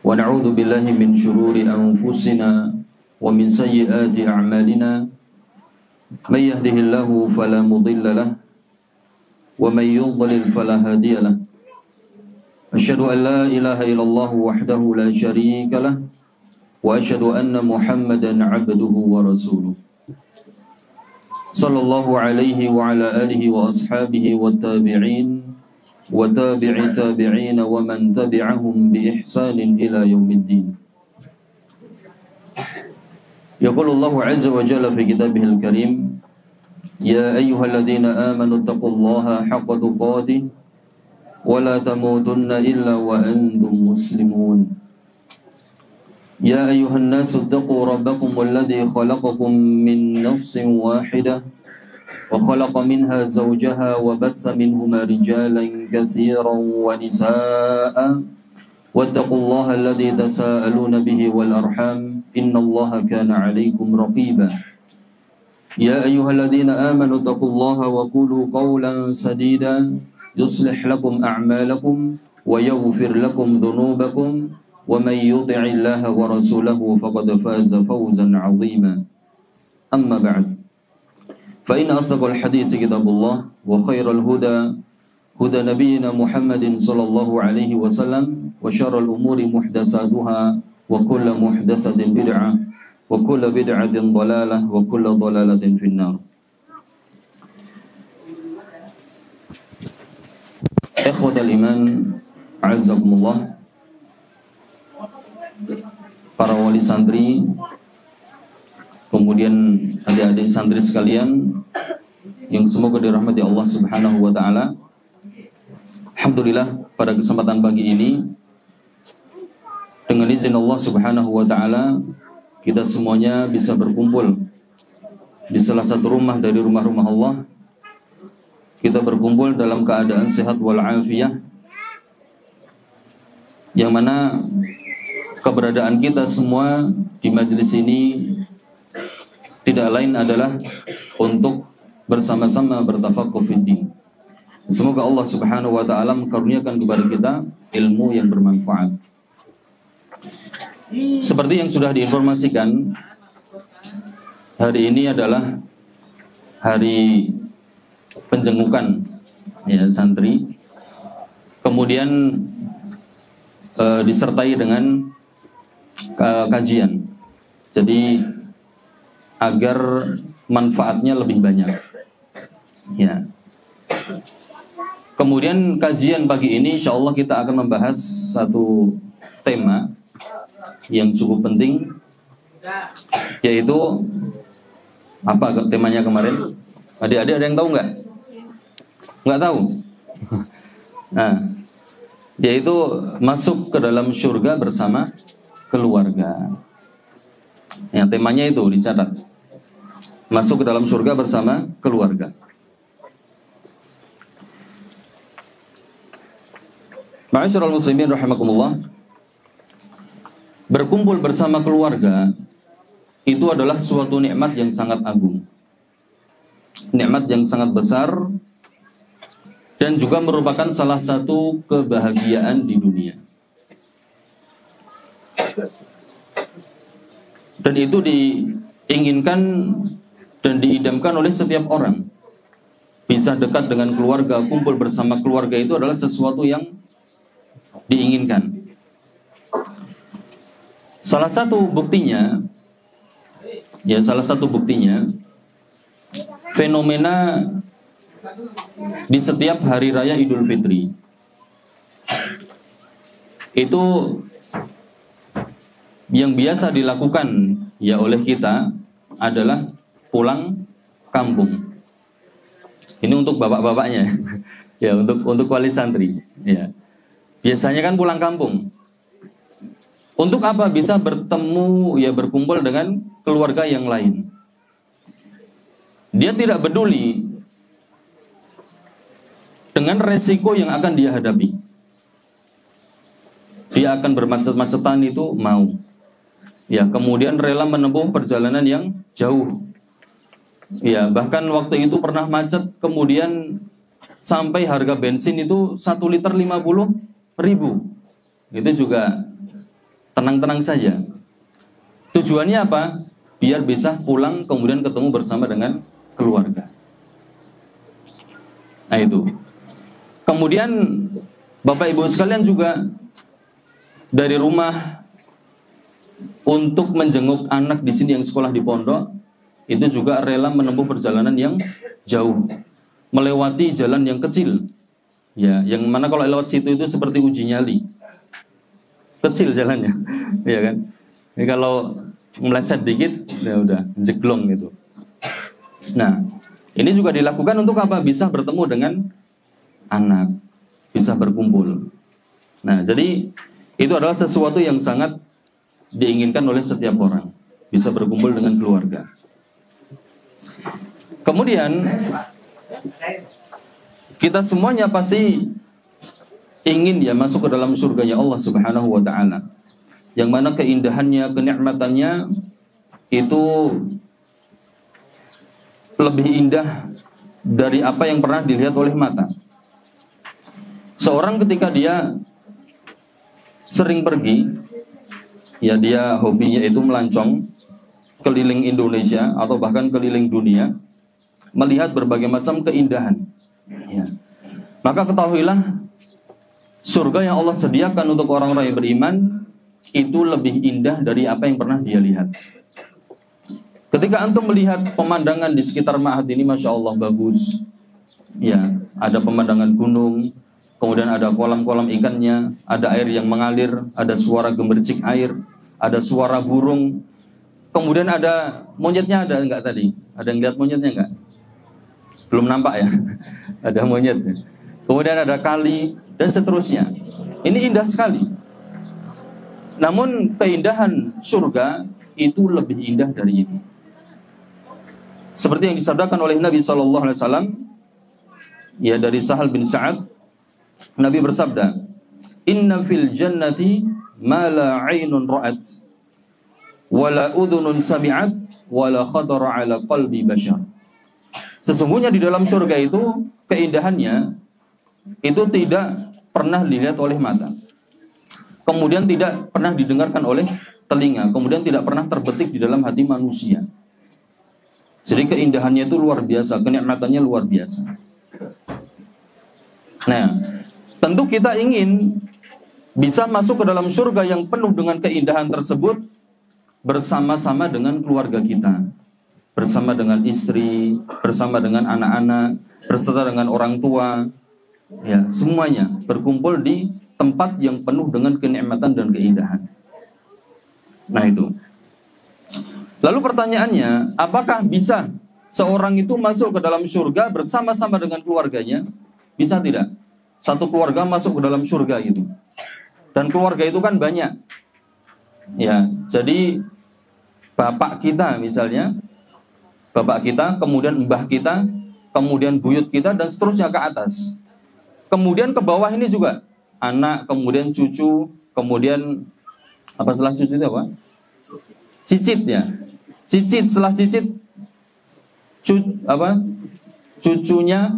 ونعوذ بالله من شرور أنفسنا ومن سيئات أعمالنا من يهده الله فلا مضل له ومن يضلل فلا هادي له أشهد أن لا إله إلا الله وحده لا شريك له وأشهد أن محمدا عبده ورسوله صلى الله عليه وعلى آله وأصحابه والتابعين وتابع التابعين ومن تبعهم بإحسان إلى يوم الدين. يقول الله عز وجل في كتابه الكريم يا أيها الذين آمنوا اتقوا الله حق تقاته ولا تموتن إلا وأنتم مسلمون يا أيها الناس اتقوا ربكم الذي خلقكم من نفس واحدة وخلق منها زوجها وبث منهما رجالا كثيرا ونساء واتقوا الله الذي تساءلون به والأرحام إن الله كان عليكم رقيبا يا أيها الذين آمنوا اتقوا الله وقولوا قولا سديدا يصلح لكم أعمالكم ويغفر لكم ذنوبكم ومن يطع الله ورسوله فقد فاز فوزا عظيما أما بعد فإن أصدق الحديث كتاب الله وخير الهدى هدى نبينا محمد صلى الله عليه وسلم وشر الأمور محدثاتها وكل محدثة بدعة وكل بدعة ضلالة وكل ضلالة في النار. Ikhwatal iman, azzakumullah, para wali santri, kemudian adik-adik santri sekalian yang semoga dirahmati Allah Subhanahu wa taala. Alhamdulillah, pada kesempatan pagi ini dengan izin Allah Subhanahu wa taala kita semuanya bisa berkumpul di salah satu rumah dari rumah-rumah Allah. Kita berkumpul dalam keadaan sehat walafiat, yang mana keberadaan kita semua di majelis ini tidak lain adalah untuk bersama-sama bertafaqquh fiddin. Semoga Allah Subhanahu wa taala mengaruniakan kepada kita ilmu yang bermanfaat. Seperti yang sudah diinformasikan, hari ini adalah hari penjengukan ya santri, kemudian disertai dengan kajian. Jadi agar manfaatnya lebih banyak. Ya. Kemudian kajian pagi ini insyaallah kita akan membahas satu tema yang cukup penting, yaitu apa temanya kemarin? Adik-adik ada yang tahu nggak? Nggak tahu? Nah, yaitu masuk ke dalam surga bersama keluarga. Ya, temanya itu dicatat. Masuk ke dalam surga bersama keluarga. Ma'asyiral muslimin rahimakumullah. Berkumpul bersama keluarga itu adalah suatu nikmat yang sangat agung. Nikmat yang sangat besar dan juga merupakan salah satu kebahagiaan di dunia. Dan itu diinginkan dan diidamkan oleh setiap orang. Bisa dekat dengan keluarga, kumpul bersama keluarga itu adalah sesuatu yang diinginkan. Salah satu buktinya, fenomena di setiap hari raya Idul Fitri itu yang biasa dilakukan ya oleh kita adalah pulang kampung. Ini untuk bapak-bapaknya, ya untuk wali santri. Ya. Biasanya kan pulang kampung. Untuk apa? Bisa bertemu, ya berkumpul dengan keluarga yang lain. Dia tidak peduli dengan resiko yang akan dia hadapi. Dia akan bermacet-macetan itu mau. Ya, kemudian rela menempuh perjalanan yang jauh. Ya, bahkan waktu itu pernah macet, kemudian sampai harga bensin itu 1 liter 50.000. itu juga tenang-tenang saja. Tujuannya apa? Biar bisa pulang kemudian ketemu bersama dengan keluarga. Nah itu. Kemudian Bapak Ibu sekalian juga dari rumah untuk menjenguk anak di sini yang sekolah di pondok, itu juga rela menempuh perjalanan yang jauh, melewati jalan yang kecil. Ya, yang mana kalau lewat situ itu seperti uji nyali. Kecil jalannya, ya kan? Ini kalau meleset dikit, ya udah jeglong gitu. Nah, ini juga dilakukan untuk apa? Bisa bertemu dengan anak, bisa berkumpul. Nah, jadi itu adalah sesuatu yang sangat diinginkan oleh setiap orang, bisa berkumpul dengan keluarga. Kemudian kita semuanya pasti ingin ya masuk ke dalam surganya Allah Subhanahu wa ta'ala, yang mana keindahannya, kenikmatannya itu lebih indah dari apa yang pernah dilihat oleh mata. Seorang ketika dia sering pergi, ya dia hobinya itu melancong keliling Indonesia atau bahkan keliling dunia, melihat berbagai macam keindahan, ya. Maka ketahuilah surga yang Allah sediakan untuk orang-orang yang beriman itu lebih indah dari apa yang pernah dia lihat. Ketika antum melihat pemandangan di sekitar ma'had ini, Masya Allah bagus, ya, ada pemandangan gunung, kemudian ada kolam-kolam ikannya, ada air yang mengalir, ada suara gemercik air, ada suara burung, kemudian ada monyetnya, ada enggak tadi? Ada yang lihat monyetnya enggak? Belum nampak ya? Ada monyetnya. Kemudian ada kali, dan seterusnya. Ini indah sekali. Namun keindahan surga itu lebih indah dari itu. Seperti yang disabdakan oleh Nabi SAW, ya, dari Sahal bin Sa'ad, Nabi bersabda, "Inna fil jannati ma la 'ainun ra'at, wa la udhunun sami'at, wa la khadara 'ala qalbi bashar." Sesungguhnya di dalam surga itu keindahannya itu tidak pernah dilihat oleh mata, kemudian tidak pernah didengarkan oleh telinga, kemudian tidak pernah terbetik di dalam hati manusia. Jadi keindahannya itu luar biasa, kenikmatannya luar biasa. Nah, tentu kita ingin bisa masuk ke dalam surga yang penuh dengan keindahan tersebut bersama-sama dengan keluarga kita, bersama dengan istri, bersama dengan anak-anak, beserta dengan orang tua, ya, semuanya berkumpul di tempat yang penuh dengan kenikmatan dan keindahan. Nah itu. Lalu pertanyaannya, apakah bisa seorang itu masuk ke dalam surga bersama-sama dengan keluarganya? Bisa tidak? Satu keluarga masuk ke dalam surga itu. Dan keluarga itu kan banyak. Ya, jadi bapak kita misalnya, bapak kita, kemudian mbah kita, kemudian buyut kita, dan seterusnya ke atas. Kemudian ke bawah ini juga anak, kemudian cucu, kemudian apa setelah cucu itu apa? Cicit ya. Cicit, setelah cicit cucunya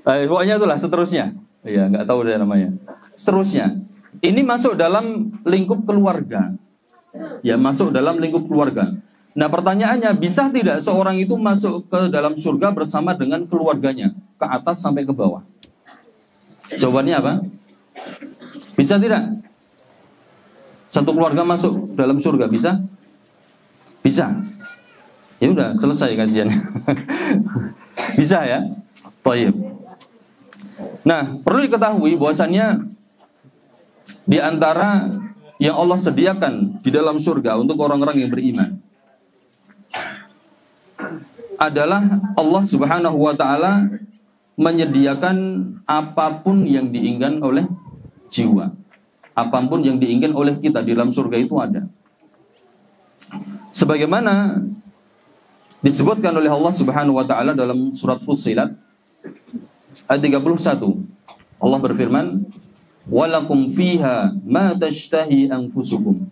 pokoknya itulah seterusnya. Ya, nggak tahu deh namanya. Seterusnya. Ini masuk dalam lingkup keluarga. Ya, masuk dalam lingkup keluarga. Nah, pertanyaannya, bisa tidak seorang itu masuk ke dalam surga bersama dengan keluarganya, ke atas sampai ke bawah? Jawabannya apa? Bisa tidak? Satu keluarga masuk dalam surga, bisa? Bisa. Ya udah, selesai kajiannya. Bisa ya? Baik. Nah, perlu diketahui bahwasannya di antara yang Allah sediakan di dalam surga untuk orang-orang yang beriman adalah Allah Subhanahu wa ta'ala menyediakan apapun yang diinginkan oleh jiwa. Apapun yang diinginkan oleh kita di dalam surga itu ada. Sebagaimana disebutkan oleh Allah Subhanahu wa ta'ala dalam surat Fussilat ayat 31. Allah berfirman, "Walakum fiha ma tashtahi anfusukum,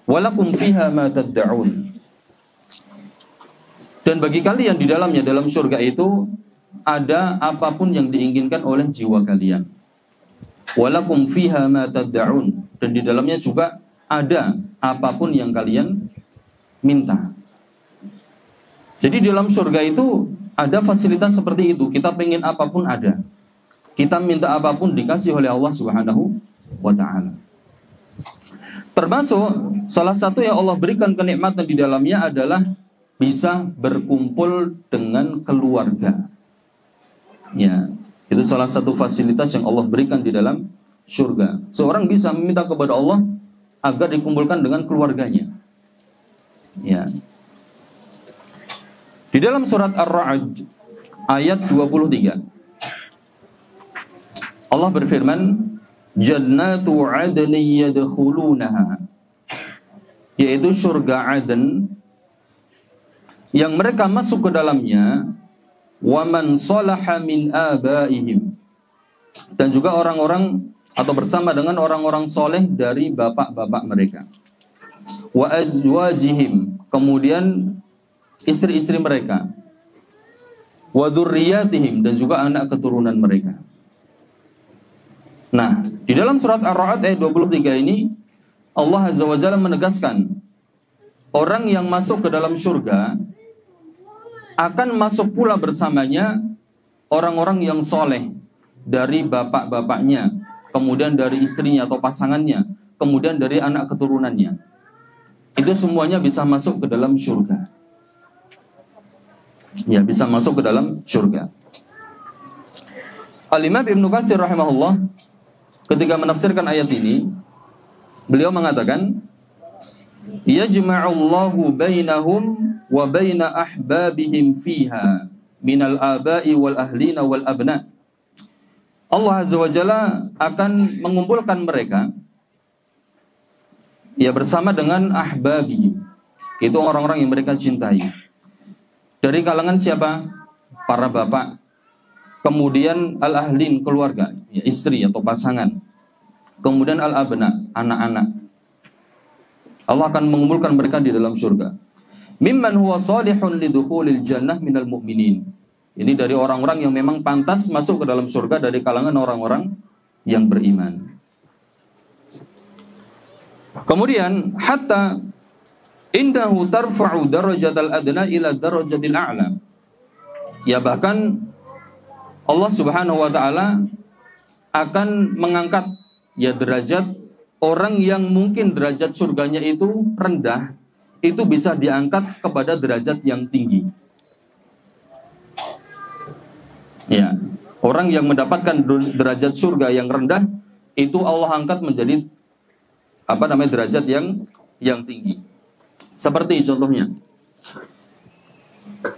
walakum fiha ma tad'un." Dan bagi kalian di dalamnya, dalam surga itu ada apapun yang diinginkan oleh jiwa kalian. Walakum fiha ma tad'un, dan di dalamnya juga ada apapun yang kalian minta. Jadi di dalam surga itu ada fasilitas seperti itu. Kita pengen apapun ada. Kita minta apapun dikasih oleh Allah Subhanahu wa ta'ala. Termasuk salah satu yang Allah berikan kenikmatan di dalamnya adalah bisa berkumpul dengan keluarga. Ya, itu salah satu fasilitas yang Allah berikan di dalam surga. Seorang bisa meminta kepada Allah agar dikumpulkan dengan keluarganya. Ya. Di dalam surat Ar-Ra'd ayat 23 Allah berfirman, Jannatu adni yadkhulunaha, yaitu surga Aden yang mereka masuk ke dalamnya, wa man salaha min abaihim, dan juga orang-orang atau bersama dengan orang-orang soleh dari bapak-bapak mereka, wa azwajihim, kemudian istri-istri mereka, wa dzurriyyatihim, dan juga anak keturunan mereka. Nah, di dalam surat Ar-Ra'd ayat 23 ini Allah Azza wa Jalla menegaskan orang yang masuk ke dalam surga akan masuk pula bersamanya orang-orang yang soleh dari bapak-bapaknya, kemudian dari istrinya atau pasangannya, kemudian dari anak keturunannya. Itu semuanya bisa masuk ke dalam surga. Ya, bisa masuk ke dalam surga. Al-Imam Ibnu Katsir rahimahullah ketika menafsirkan ayat ini, beliau mengatakan, yajma'ullahu bainahum wa baina ahbabihim fiha minal aba'i wal ahlina wal abna. Allah Azza wa Jalla akan mengumpulkan mereka ya bersama dengan ahbabi, itu orang-orang yang mereka cintai. Dari kalangan siapa? Para bapak. Kemudian al-ahlin, keluarga, ya, istri atau pasangan. Kemudian al-abna, anak-anak. Allah akan mengumpulkan mereka di dalam surga. Mimman huwa salihun lidukhulil jannah minal mu'minin. Ini dari orang-orang yang memang pantas masuk ke dalam surga dari kalangan orang-orang yang beriman. Kemudian hatta indahu tarfa'u darajatal adna ila darajatil a'la. Ya, bahkan Allah Subhanahu wa taala akan mengangkat ya derajat orang yang mungkin derajat surganya itu rendah, itu bisa diangkat kepada derajat yang tinggi. Ya, orang yang mendapatkan derajat surga yang rendah itu Allah angkat menjadi derajat yang tinggi. Seperti contohnya,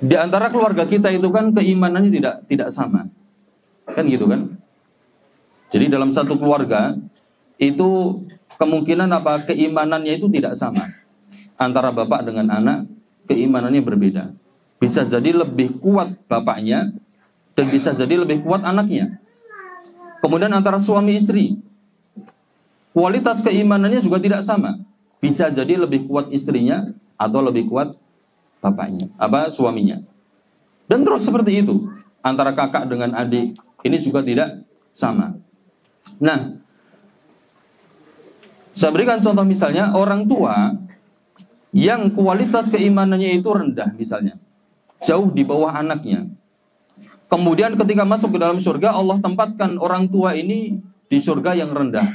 di antara keluarga kita itu kan keimanannya tidak sama. Kan gitu kan? Jadi dalam satu keluarga itu kemungkinan keimanannya itu tidak sama. Antara bapak dengan anak keimanannya berbeda. Bisa jadi lebih kuat bapaknya dan bisa jadi lebih kuat anaknya. Kemudian antara suami istri, kualitas keimanannya juga tidak sama. Bisa jadi lebih kuat istrinya atau lebih kuat bapaknya, suaminya. Dan terus seperti itu. Antara kakak dengan adik ini juga tidak sama. Nah, saya berikan contoh misalnya orang tua yang kualitas keimanannya itu rendah misalnya, jauh di bawah anaknya. Kemudian ketika masuk ke dalam surga, Allah tempatkan orang tua ini di surga yang rendah.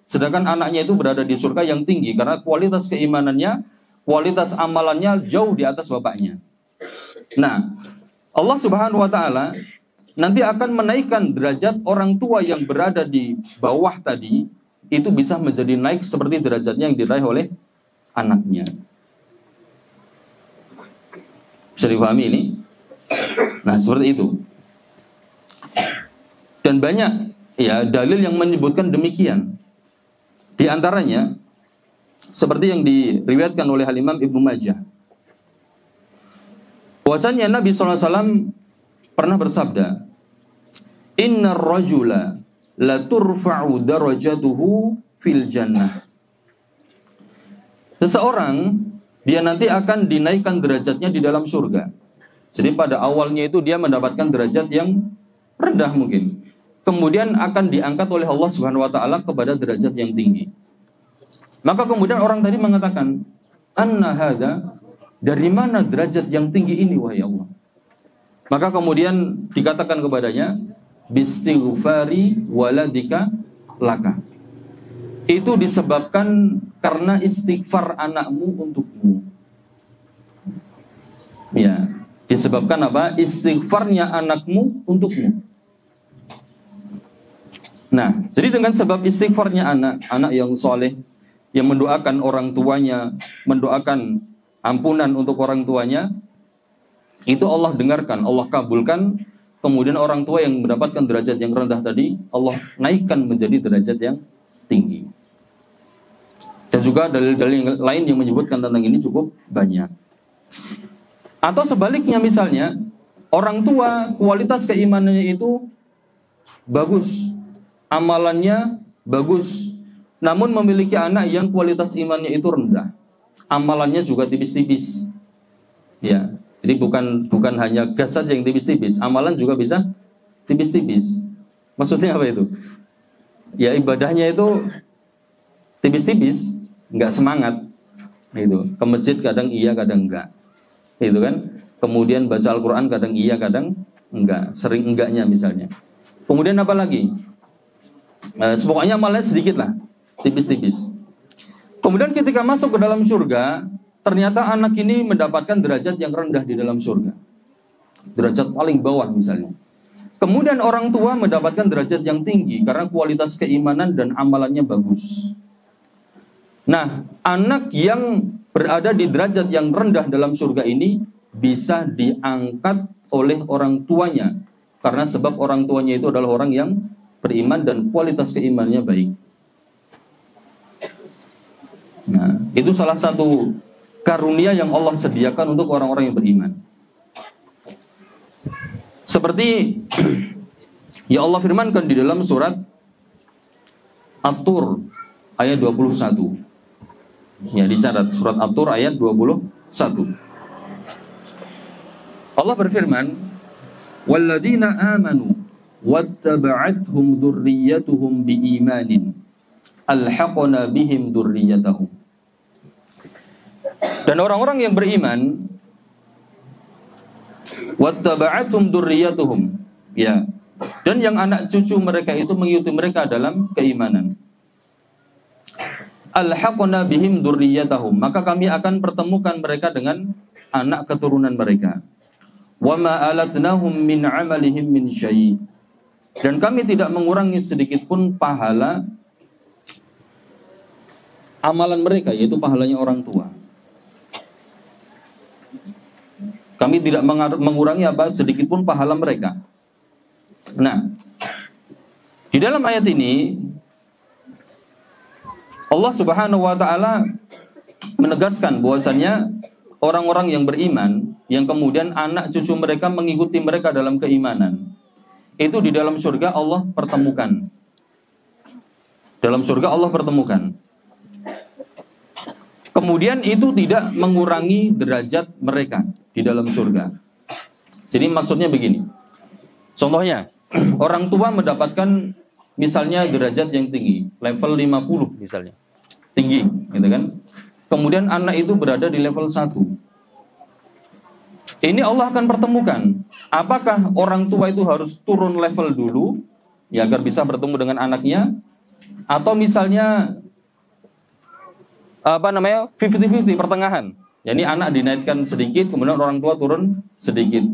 Sedangkan anaknya itu berada di surga yang tinggi karena kualitas keimanannya, kualitas amalannya jauh di atas bapaknya. Nah, Allah Subhanahu wa taala nanti akan menaikkan derajat orang tua yang berada di bawah tadi, itu bisa menjadi naik seperti derajatnya yang diraih oleh anaknya. Bisa dipahami ini? Nah, seperti itu. Dan banyak ya dalil yang menyebutkan demikian. Di antaranya seperti yang diriwayatkan oleh Al-Imam Ibnu Majah. Bahwasanya Nabi SAW pernah bersabda, Innar rajula la turfa'u darajatuhu fil jannah. Seseorang dia nanti akan dinaikkan derajatnya di dalam surga. Jadi pada awalnya itu dia mendapatkan derajat yang rendah mungkin. kemudian akan diangkat oleh Allah Subhanahu wa taala kepada derajat yang tinggi. Maka kemudian orang tadi mengatakan, "Anna hadza?" Dari mana derajat yang tinggi ini wahai Allah? Maka kemudian dikatakan kepadanya, "Bistighfari waladika laka." Itu disebabkan karena istighfar anakmu untukmu. Ya, disebabkan apa? Istighfarnya anakmu untukmu. Nah, jadi dengan sebab istighfarnya anak yang soleh, yang mendoakan orang tuanya, mendoakan ampunan untuk orang tuanya, itu Allah dengarkan, Allah kabulkan. Kemudian orang tua yang mendapatkan derajat yang rendah tadi, Allah naikkan menjadi derajat yang tinggi. Dan juga dalil-dalil lain yang menyebutkan tentang ini cukup banyak. Atau sebaliknya misalnya, orang tua kualitas keimanannya itu bagus, amalannya bagus, namun memiliki anak yang kualitas imannya itu rendah, amalannya juga tipis-tipis. Ya, jadi bukan hanya gas saja yang tipis-tipis, amalan juga bisa tipis-tipis. Maksudnya apa itu? Ya, ibadahnya itu tipis-tipis, nggak semangat. Gitu. Ke masjid kadang iya, kadang enggak. Gitu kan? Kemudian baca Al-Qur'an kadang iya, kadang enggak, sering enggaknya misalnya. Kemudian apa lagi? Pokoknya amalnya sedikit lah, tipis-tipis. Kemudian ketika masuk ke dalam surga, ternyata anak ini mendapatkan derajat yang rendah di dalam surga. Derajat paling bawah misalnya. Kemudian orang tua mendapatkan derajat yang tinggi karena kualitas keimanan dan amalannya bagus. Nah, anak yang berada di derajat yang rendah dalam surga ini bisa diangkat oleh orang tuanya. Karena sebab orang tuanya itu adalah orang yang beriman dan kualitas keimanannya baik. Nah, itu salah satu karunia yang Allah sediakan untuk orang-orang yang beriman. Seperti ya Allah firmankan di dalam surat At-Tur ayat 21. Ya, dicatat surat At-Tur ayat 21. Allah berfirman, "Walladzina amanu wattaba'athum dzurriyyatuhum biimanin alhaqna bihim dzurriyyatahum." Dan orang-orang yang beriman, wattaba'athum dzurriyyatuhum, ya, dan yang anak cucu mereka itu mengikuti mereka dalam keimanan. Alhaqna bihim dzurriyyatahum, maka kami akan pertemukan mereka dengan anak keturunan mereka. Wa ma alatnahum min 'amalihim min syai', dan kami tidak mengurangi sedikit pun pahala amalan mereka, yaitu pahalanya orang tua. Kami tidak mengurangi sedikit pun pahala mereka. Nah, di dalam ayat ini Allah Subhanahu wa taala menegaskan bahwasannya orang-orang yang beriman yang kemudian anak cucu mereka mengikuti mereka dalam keimanan, itu di dalam surga Allah pertemukan. Dalam surga Allah pertemukan. Kemudian itu tidak mengurangi derajat mereka di dalam surga. Jadi maksudnya begini. Contohnya, orang tua mendapatkan misalnya derajat yang tinggi, level 50 misalnya. Tinggi, gitu kan? Kemudian anak itu berada di level 1. Ini Allah akan pertemukan. Apakah orang tua itu harus turun level dulu ya agar bisa bertemu dengan anaknya, atau misalnya 50-50 pertengahan. Jadi anak dinaikkan sedikit, kemudian orang tua turun sedikit.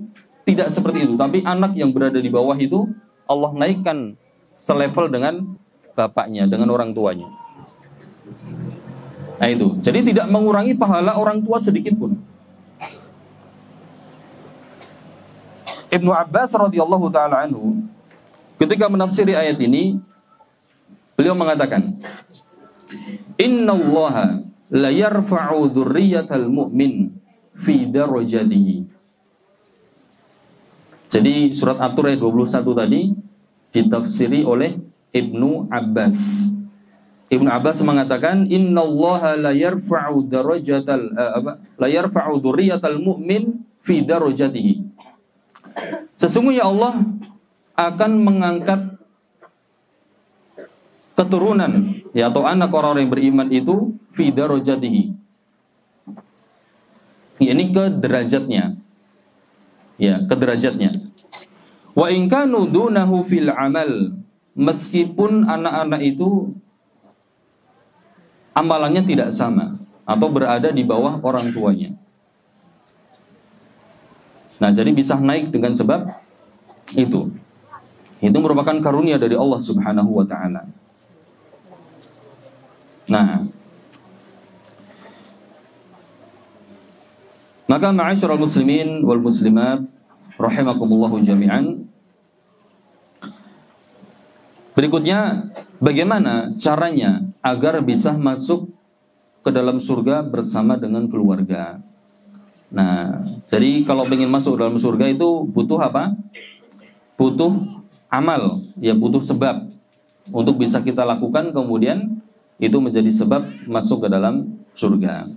Tidak seperti itu, tapi anak yang berada di bawah itu Allah naikkan selevel dengan bapaknya, dengan orang tuanya. Nah itu, jadi tidak mengurangi pahala orang tua sedikit pun. Ibnu Abbas radhiyallahu taala anhu ketika menafsiri ayat ini, beliau mengatakan, "Innallaha la yarfa'u dzurriyyatal mu'min fi darajatihi." Jadi surat At-Tur ayat 21 tadi ditafsiri oleh Ibnu Abbas. Ibnu Abbas mengatakan, "Innallaha la yarfa'u dzurriyyatal mu'min fi darajatihi." Sesungguhnya Allah akan mengangkat keturunan ya atau anak orang-orang yang beriman itu fi darajatihi. Ini ke derajatnya. Ya, ke derajatnya. Wa in kanu dunahu fil amal, meskipun anak-anak itu amalannya tidak sama atau berada di bawah orang tuanya. Nah, jadi bisa naik dengan sebab itu. Itu merupakan karunia dari Allah Subhanahu wa taala. Nah, maka ma'asyiral muslimin wal muslimat rahimakumullahu jami'an. Berikutnya, bagaimana caranya agar bisa masuk ke dalam surga bersama dengan keluarga. Nah, jadi kalau ingin masuk dalam surga itu butuh apa? Butuh amal, ya butuh sebab untuk bisa kita lakukan, kemudian itu menjadi sebab masuk ke dalam surga.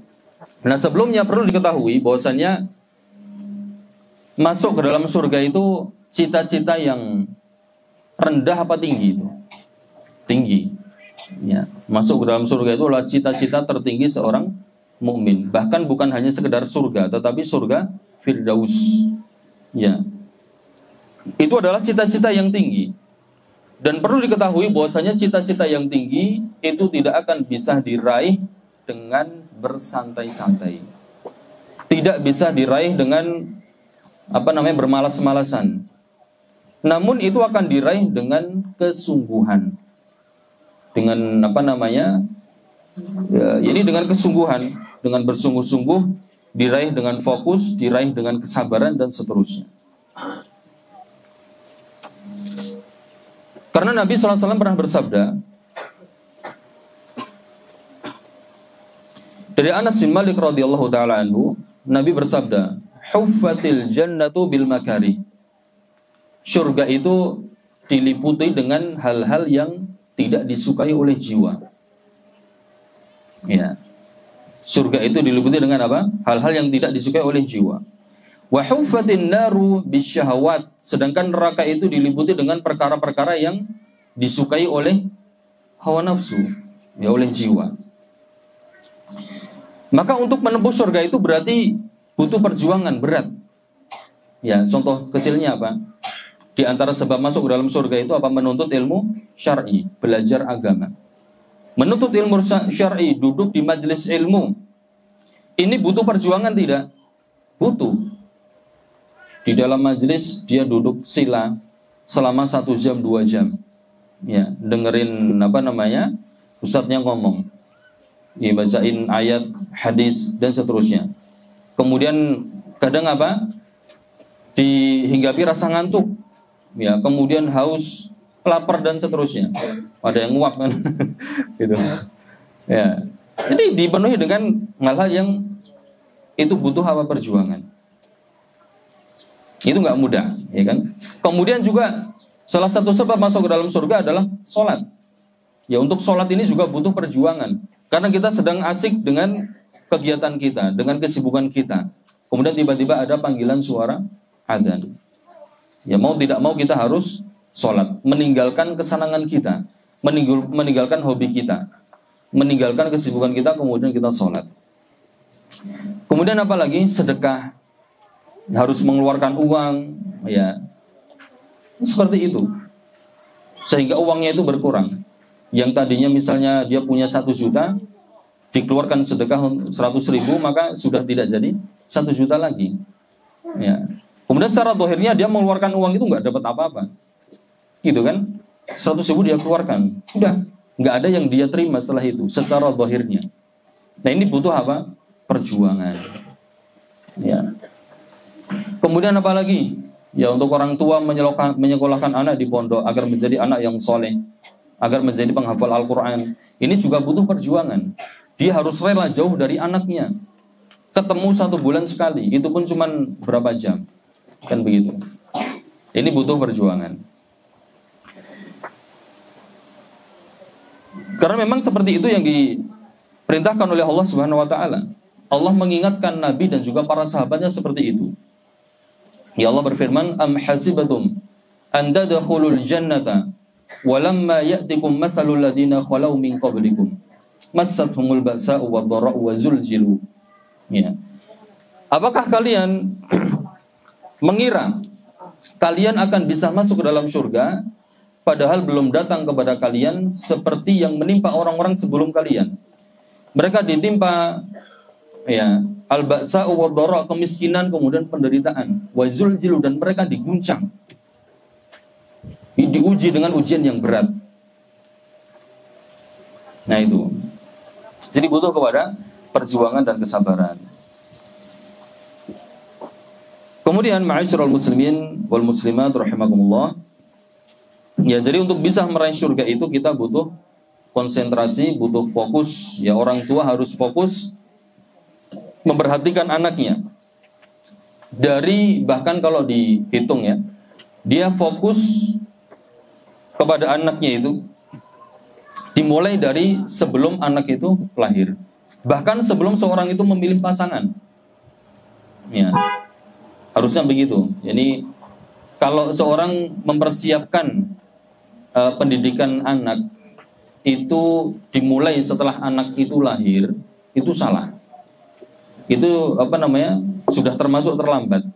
Nah, sebelumnya perlu diketahui bahwasannya masuk ke dalam surga itu cita-cita yang rendah apa tinggi itu? Tinggi. Ya, masuk ke dalam surga itu adalah cita-cita tertinggi seorang mukmin. Bahkan bukan hanya sekedar surga, tetapi surga Firdaus. Ya. Itu adalah cita-cita yang tinggi. Dan perlu diketahui bahwasanya cita-cita yang tinggi itu tidak akan bisa diraih dengan bersantai-santai. Tidak bisa diraih dengan bermalas-malasan. Namun itu akan diraih dengan kesungguhan. Dengan ini dengan kesungguhan, dengan bersungguh-sungguh, diraih dengan fokus, diraih dengan kesabaran dan seterusnya. Karena Nabi SAW pernah bersabda dari Anas bin Malik radhiyallahu taala anhu, Nabi bersabda, "Huffatil jannatu bil makari." Surga itu diliputi dengan hal-hal yang tidak disukai oleh jiwa. Ya. Surga itu diliputi dengan apa? Hal-hal yang tidak disukai oleh jiwa. Wa huffatin naru bisyahawat, sedangkan neraka itu diliputi dengan perkara-perkara yang disukai oleh hawa nafsu, ya oleh jiwa. Maka untuk menembus surga itu berarti butuh perjuangan berat. Ya, contoh kecilnya apa? Di antara sebab masuk ke dalam surga itu apa? Menuntut ilmu syar'i, belajar agama. Menuntut ilmu syar'i, duduk di majelis ilmu. Ini butuh perjuangan tidak? Butuh. Di dalam majelis dia duduk sila selama 1 jam 2 jam. Ya, dengerin ustadznya ngomong. Ya, bacain ayat, hadis dan seterusnya. Kemudian kadang dihinggapi rasa ngantuk. Ya, kemudian haus, lapar dan seterusnya. Ada yang nguap kan, gitu. Ya, jadi dipenuhi dengan hal-hal yang itu butuh perjuangan. Itu nggak mudah, ya kan? Kemudian juga salah satu sebab masuk ke dalam surga adalah sholat. Ya, untuk sholat ini juga butuh perjuangan, karena kita sedang asik dengan kegiatan kita, dengan kesibukan kita. Kemudian tiba-tiba ada panggilan suara adzan. Ya, mau tidak mau kita harus sholat, meninggalkan kesenangan kita, meninggalkan hobi kita, meninggalkan kesibukan kita, kemudian kita sholat. Kemudian apalagi sedekah, harus mengeluarkan uang, ya seperti itu, sehingga uangnya itu berkurang. Yang tadinya misalnya dia punya 1 juta, dikeluarkan sedekah 100.000, maka sudah tidak jadi 1 juta lagi. Ya. Kemudian secara zahirnya dia mengeluarkan uang itu nggak dapat apa-apa, gitu kan? 100.000 dia keluarkan, udah nggak ada yang dia terima setelah itu secara zahirnya. Nah, ini butuh perjuangan. Ya. Kemudian apa lagi? Ya, untuk orang tua menyekolahkan anak di pondok agar menjadi anak yang soleh, agar menjadi penghafal Al-Quran. Ini juga butuh perjuangan. Dia harus rela jauh dari anaknya, ketemu 1 bulan sekali, itu pun cuma berapa jam. Kan begitu. Ini butuh perjuangan. Karena memang seperti itu yang diperintahkan oleh Allah Subhanahu wa taala. Allah mengingatkan Nabi dan juga para sahabatnya seperti itu. Ya, Allah berfirman, "Am hasibatum an tadkhulul jannata walamma ya'tikum matsalul ladzina khalau min qablikum massathumul ba'sa'u wad-dharra'u wa zulzilu. Ya. Apakah kalian mengira kalian akan bisa masuk ke dalam surga padahal belum datang kepada kalian seperti yang menimpa orang-orang sebelum kalian? Mereka ditimpa ya al-ba'sa'u wad-dharra, kemiskinan, kemudian penderitaan, wa zulzilu, dan mereka diguncang, diuji dengan ujian yang berat. Nah itu. Jadi butuh kepada perjuangan dan kesabaran. Kemudian ma'asyiral muslimin wal muslimat rahimakumullah. Ya, jadi untuk bisa meraih surga itu kita butuh konsentrasi, butuh fokus. Ya, orang tua harus fokus memperhatikan anaknya. Dari bahkan kalau dihitung ya, dia fokus kepada anaknya itu dimulai dari sebelum anak itu lahir. Bahkan sebelum seorang itu memilih pasangan. Ya. Harusnya begitu. Jadi kalau seorang mempersiapkan pendidikan anak itu dimulai setelah anak itu lahir, itu salah. Itu sudah termasuk terlambat.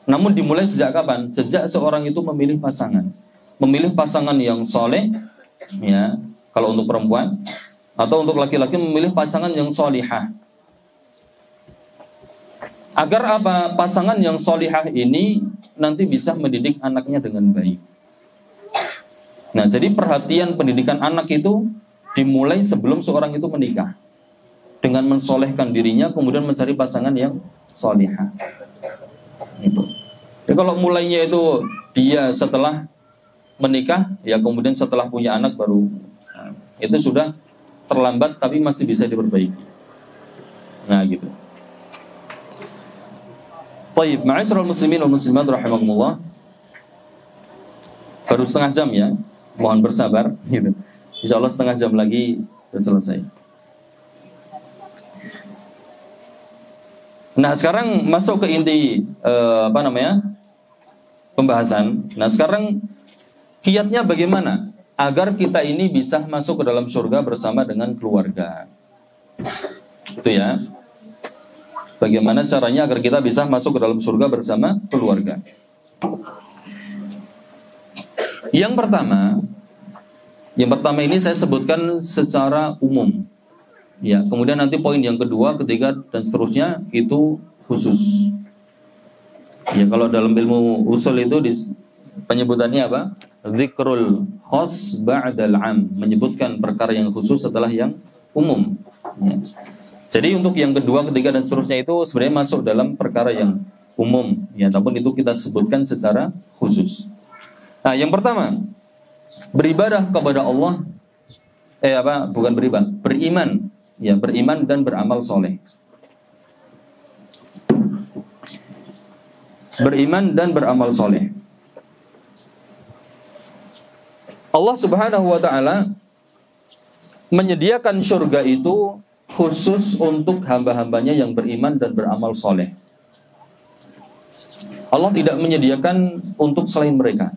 Namun dimulai sejak kapan? Sejak seorang itu memilih pasangan. Memilih pasangan yang soleh, ya, kalau untuk perempuan, atau untuk laki-laki memilih pasangan yang solihah. Agar apa? Pasangan yang solihah ini nanti bisa mendidik anaknya dengan baik. Nah, jadi perhatian pendidikan anak itu dimulai sebelum seorang itu menikah, dengan mensolehkan dirinya, kemudian mencari pasangan yang solihah. Gitu. Jadi kalau mulainya itu dia setelah menikah, ya kemudian setelah punya anak baru, nah, itu sudah terlambat, tapi masih bisa diperbaiki. Nah gitu. Baik, ma'asyiral muslimin wal muslimat rahimakumullah. Baru setengah jam ya, mohon bersabar gitu. Insyaallah setengah jam lagi sudah selesai. Nah, sekarang masuk ke inti pembahasan. Nah, sekarang kiatnya bagaimana agar kita ini bisa masuk ke dalam surga bersama dengan keluarga. Itu ya. Bagaimana caranya agar kita bisa masuk ke dalam surga bersama keluarga. Yang pertama ini saya sebutkan secara umum. Ya, kemudian nanti poin yang kedua, ketiga, dan seterusnya itu khusus. Ya, kalau dalam ilmu usul itu penyebutannya apa? Dzikrul khas ba'dal 'am, menyebutkan perkara yang khusus setelah yang umum. Ya. Jadi untuk yang kedua, ketiga, dan seterusnya itu sebenarnya masuk dalam perkara yang umum. Ya, namun itu kita sebutkan secara khusus. Nah, yang pertama, beribadah kepada Allah. Beriman. Ya, beriman dan beramal soleh. Beriman dan beramal soleh. Allah Subhanahu wa ta'ala menyediakan surga itu khusus untuk hamba-hambanya yang beriman dan beramal soleh. Allah tidak menyediakan untuk selain mereka.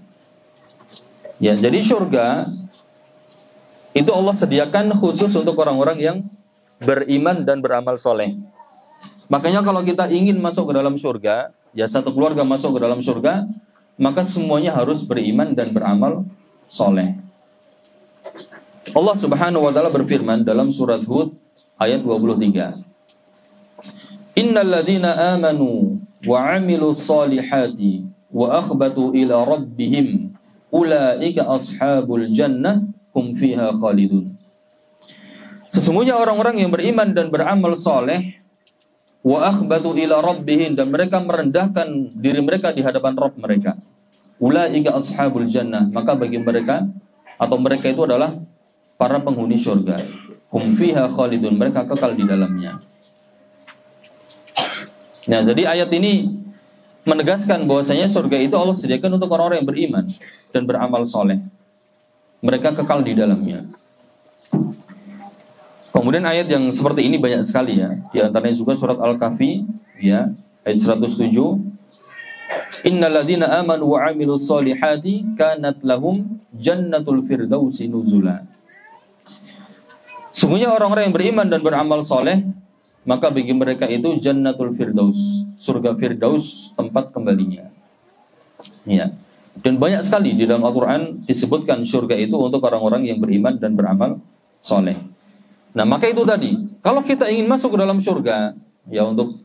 Ya, jadi surga itu Allah sediakan khusus untuk orang-orang yang beriman dan beramal soleh. Makanya kalau kita ingin masuk ke dalam surga, ya satu keluarga masuk ke dalam surga, maka semuanya harus beriman dan beramal soleh. Allah Subhanahu wa ta'ala berfirman dalam surat Hud ayat 23. Innal ladzina amanu wa 'amilus solihati wa akhbatu ila rabbihim ulaika ashabul jannah hum fiha khalidun. Sesungguhnya orang-orang yang beriman dan beramal soleh wa akhbatu ila rabbihim, dan mereka merendahkan diri mereka di hadapan Rabb mereka, ulaika ashabul jannah, maka bagi mereka atau mereka itu adalah para penghuni surga. Hum fiha khalidun, mereka kekal di dalamnya. Nah, jadi ayat ini menegaskan bahwasanya surga itu Allah sediakan untuk orang-orang yang beriman dan beramal soleh. Mereka kekal di dalamnya. Kemudian ayat yang seperti ini banyak sekali ya. Di antaranya juga surat Al-Kahfi ya, ayat 107. Innal ladzina amanu wa 'amilus solihati kanat lahum jannatul firdausi nuzula. Sungguhnya orang-orang yang beriman dan beramal soleh, maka bagi mereka itu jannatul firdaus, surga firdaus tempat kembalinya. Ya. Dan banyak sekali di dalam Al-Quran disebutkan surga itu untuk orang-orang yang beriman dan beramal soleh. Nah, maka itu tadi, kalau kita ingin masuk ke dalam surga, ya untuk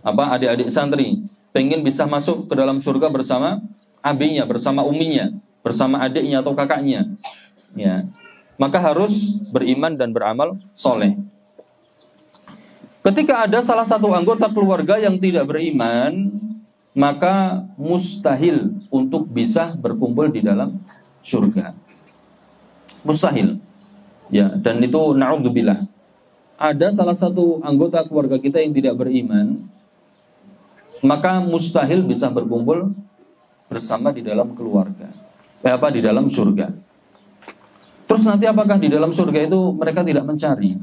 adik-adik santri pengen bisa masuk ke dalam surga bersama abinya, bersama uminya, bersama adiknya atau kakaknya, ya, maka harus beriman dan beramal soleh. Ketika ada salah satu anggota keluarga yang tidak beriman, maka mustahil untuk bisa berkumpul di dalam surga. Mustahil. Ya, dan itu na'udzubillah. Ada salah satu anggota keluarga kita yang tidak beriman, maka mustahil bisa berkumpul bersama di dalam keluarga. Di dalam surga. Terus nanti apakah di dalam surga itu mereka tidak mencari?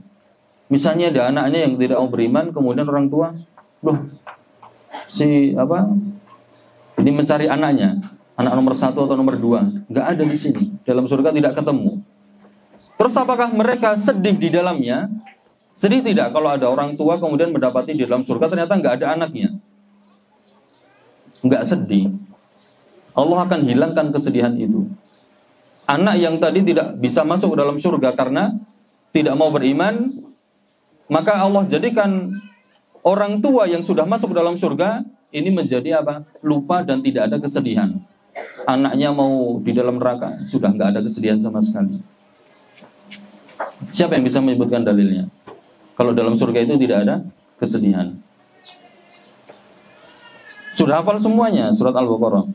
Misalnya ada anaknya yang tidak mau beriman, kemudian orang tua, ini mencari anaknya, anak nomor 1 atau nomor 2, nggak ada di sini. Dalam surga tidak ketemu. Terus apakah mereka sedih di dalamnya? Sedih tidak kalau ada orang tua kemudian mendapati di dalam surga ternyata nggak ada anaknya? Nggak sedih. Allah akan hilangkan kesedihan itu. Anak yang tadi tidak bisa masuk ke dalam surga karena tidak mau beriman, maka Allah jadikan orang tua yang sudah masuk ke dalam surga ini menjadi lupa dan tidak ada kesedihan. Anaknya mau di dalam neraka, sudah nggak ada kesedihan sama sekali. Siapa yang bisa menyebutkan dalilnya? Kalau dalam surga itu tidak ada kesedihan. Sudah hafal semuanya surat Al-Baqarah?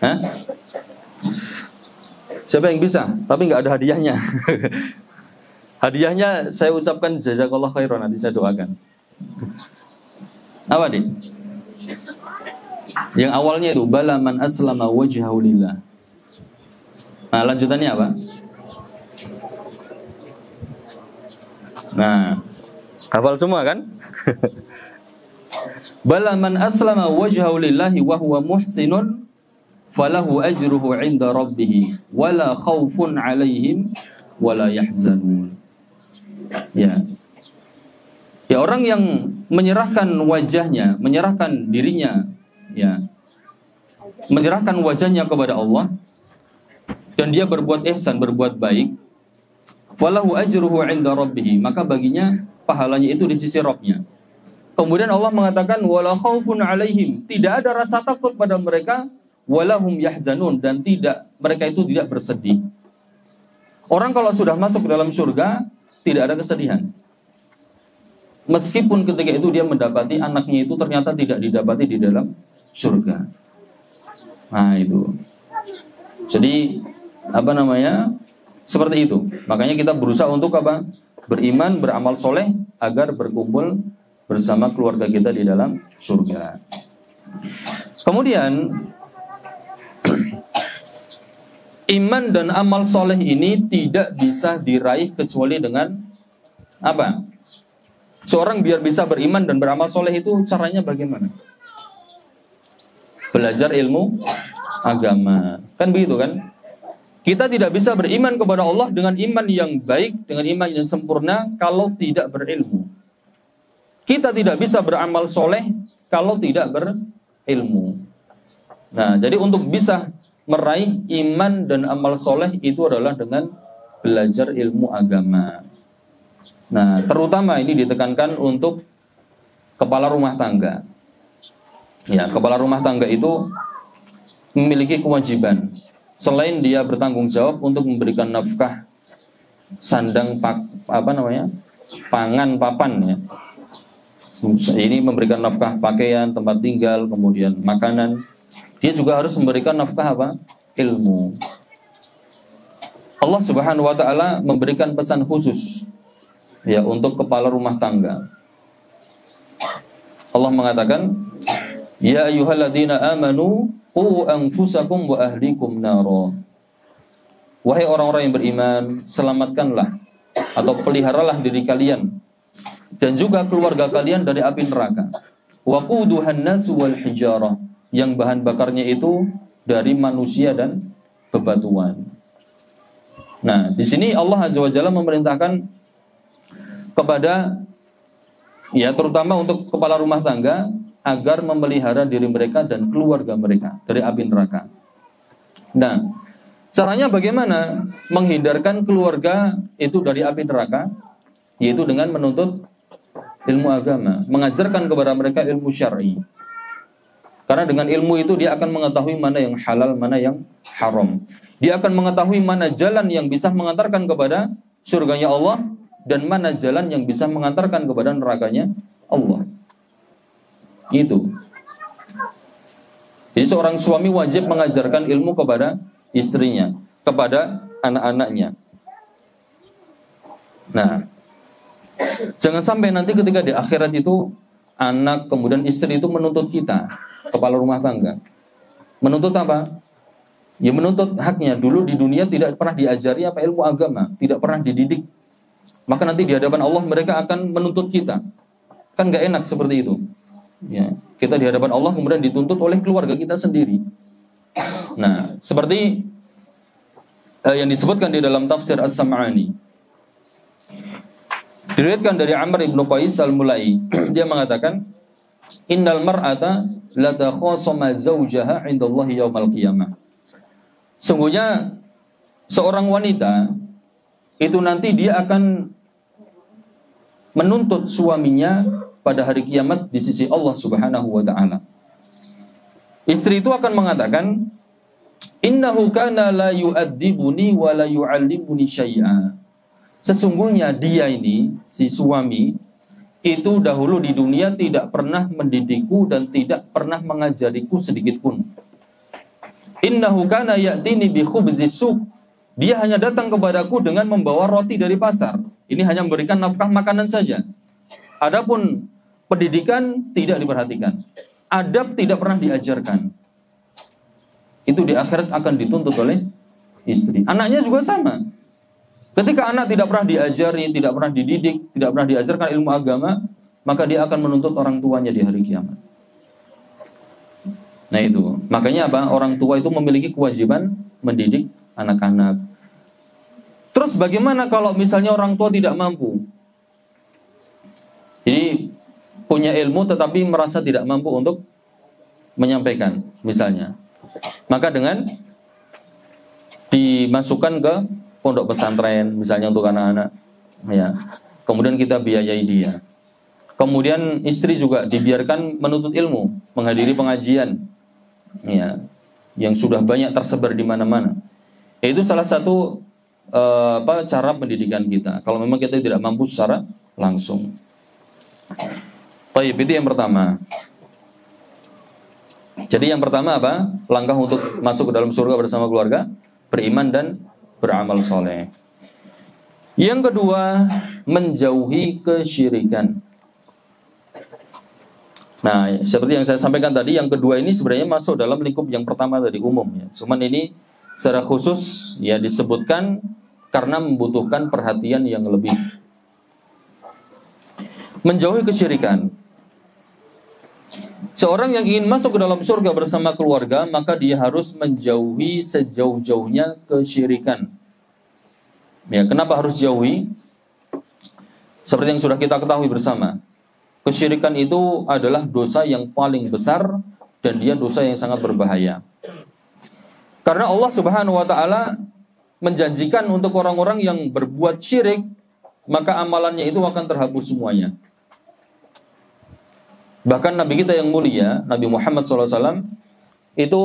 Hah? Siapa yang bisa? Tapi nggak ada hadiahnya. Hadiahnya saya ucapkan jazakallah khairan, nanti saya doakan. Apa nih? Yang awalnya itu bala man aslama wajhahu lillah. Nah, lanjutannya apa? Nah, hafal semua kan? Bala man aslama wajhahu lillahi wa huwa muhsinun falahu ajruhu 'inda rabbih wala khaufun 'alaihim wala yahzanun. Ya. Ya, orang yang menyerahkan wajahnya, menyerahkan dirinya, ya, menyerahkan wajahnya kepada Allah dan dia berbuat ihsan, berbuat baik, falahu ajruhu 'inda rabbih, maka baginya pahalanya itu di sisi Rabb-nya. Kemudian Allah mengatakan wala khaufun 'alaihim, tidak ada rasa takut pada mereka, walahum yahzanun, dan mereka itu tidak bersedih. Orang kalau sudah masuk ke dalam surga tidak ada kesedihan. Meskipun ketika itu dia mendapati anaknya itu ternyata tidak didapati di dalam surga. Nah, itu. Jadi seperti itu. Makanya kita berusaha untuk beriman, beramal soleh agar berkumpul bersama keluarga kita di dalam surga. Kemudian iman dan amal soleh ini tidak bisa diraih kecuali dengan apa? Seorang biar bisa beriman dan beramal soleh itu caranya bagaimana? Belajar ilmu agama. Kan begitu kan? Kita tidak bisa beriman kepada Allah dengan iman yang baik, dengan iman yang sempurna kalau tidak berilmu. Kita tidak bisa beramal soleh kalau tidak berilmu. Nah, jadi untuk bisa meraih iman dan amal soleh itu adalah dengan belajar ilmu agama. Nah, terutama ini ditekankan untuk kepala rumah tangga. Ya, kepala rumah tangga itu memiliki kewajiban. Selain dia bertanggung jawab untuk memberikan nafkah, sandang, pangan, papan, ya. Ini memberikan nafkah pakaian, tempat tinggal, kemudian makanan. Dia juga harus memberikan nafkah ilmu. Allah Subhanahu wa taala memberikan pesan khusus ya untuk kepala rumah tangga. Allah mengatakan, "Ya ayyuhalladzina amanu qu anfusakum wa ahlikum nara." Wahai orang-orang yang beriman, selamatkanlah atau peliharalah diri kalian dan juga keluarga kalian dari api neraka. waquduhan nas wal hijarah, yang bahan bakarnya itu dari manusia dan bebatuan. Nah, di sini Allah Azza wa Jalla memerintahkan kepada, ya terutama untuk kepala rumah tangga, agar memelihara diri mereka dan keluarga mereka dari api neraka. Nah, caranya bagaimana menghindarkan keluarga itu dari api neraka? Yaitu dengan menuntut ilmu agama, mengajarkan kepada mereka ilmu syar'i. Karena dengan ilmu itu dia akan mengetahui mana yang halal, mana yang haram. Dia akan mengetahui mana jalan yang bisa mengantarkan kepada surganya Allah dan mana jalan yang bisa mengantarkan kepada nerakanya Allah. Itu. Jadi seorang suami wajib mengajarkan ilmu kepada istrinya, kepada anak-anaknya. Nah, jangan sampai nanti ketika di akhirat itu anak kemudian istri itu menuntut kita, kepala rumah tangga. Menuntut apa? Ya menuntut haknya. Dulu di dunia tidak pernah diajari apa ilmu agama, tidak pernah dididik. Maka nanti di hadapan Allah mereka akan menuntut kita. Kan gak enak seperti itu. Ya, kita di hadapan Allah kemudian dituntut oleh keluarga kita sendiri. Nah, seperti yang disebutkan di dalam tafsir As-Sam'ani. Diriwayatkan dari Amr ibn Qais al-Mulai. Dia mengatakan, innal mar'ata la takhasama zawjaha 'inda Allah yaumal qiyamah. Sungguhnya seorang wanita itu nanti dia akan menuntut suaminya pada hari kiamat di sisi Allah Subhanahu wa taala. Istri itu akan mengatakan, innahu kana la yu'addibuni wa la yu'allimuni syai'a. Sesungguhnya dia ini, si suami, itu dahulu di dunia tidak pernah mendidikku dan tidak pernah mengajariku sedikit pun. Innahu kana ya'tini bi khubzis suq. Dia hanya datang kepadaku dengan membawa roti dari pasar. Ini hanya memberikan nafkah makanan saja. Adapun pendidikan tidak diperhatikan. Adab tidak pernah diajarkan. Itu di akhirat akan dituntut oleh istri. Anaknya juga sama. Ketika anak tidak pernah diajari, tidak pernah dididik, tidak pernah diajarkan ilmu agama, maka dia akan menuntut orang tuanya di hari kiamat. Nah itu. Makanya apa? Orang tua itu memiliki kewajiban mendidik anak-anak. Terus bagaimana kalau misalnya orang tua tidak mampu? Jadi punya ilmu tetapi merasa tidak mampu untuk menyampaikan misalnya. Maka dengan dimasukkan ke pondok pesantren misalnya untuk anak-anak, ya. Kemudian kita biayai dia. Kemudian istri juga dibiarkan menuntut ilmu, menghadiri pengajian, ya, yang sudah banyak tersebar di mana-mana. Itu salah satu cara pendidikan kita. Kalau memang kita tidak mampu secara langsung. Baik, itu yang pertama. Jadi yang pertama apa? Langkah untuk masuk ke dalam surga bersama keluarga, beriman dan beramal soleh. Yang kedua, menjauhi kesyirikan. Nah, seperti yang saya sampaikan tadi, yang kedua ini sebenarnya masuk dalam lingkup yang pertama tadi, umum ya. Cuman ini secara khusus ya disebutkan karena membutuhkan perhatian yang lebih. Menjauhi kesyirikan. Seorang yang ingin masuk ke dalam surga bersama keluarga, maka dia harus menjauhi sejauh-jauhnya kesyirikan. Ya, kenapa harus jauhi? Seperti yang sudah kita ketahui bersama, kesyirikan itu adalah dosa yang paling besar dan dia dosa yang sangat berbahaya. Karena Allah Subhanahu wa taala menjanjikan untuk orang-orang yang berbuat syirik, maka amalannya itu akan terhapus semuanya. Bahkan Nabi kita yang mulia, Nabi Muhammad SAW, itu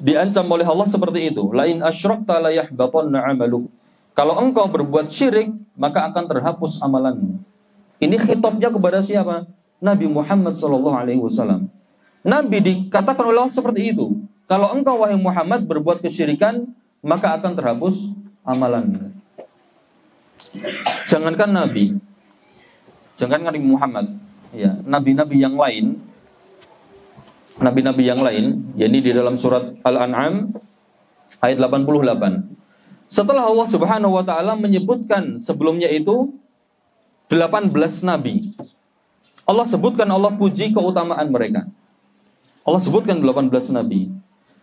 diancam oleh Allah seperti itu. Lain asyrakta la yahbatanna 'amaluk. Kalau engkau berbuat syirik, maka akan terhapus amalanmu. Ini khitabnya kepada siapa? Nabi Muhammad SAW. Nabi dikatakan oleh Allah seperti itu. Kalau engkau wahai Muhammad berbuat kesyirikan, maka akan terhapus amalanmu. Jangankan Nabi, jangankan Nabi Muhammad. Ya, nabi-nabi yang lain, yakni di dalam surat Al-An'am ayat 88. Setelah Allah Subhanahu wa taala menyebutkan sebelumnya itu 18 nabi, Allah sebutkan, Allah puji keutamaan mereka. Allah sebutkan 18 nabi.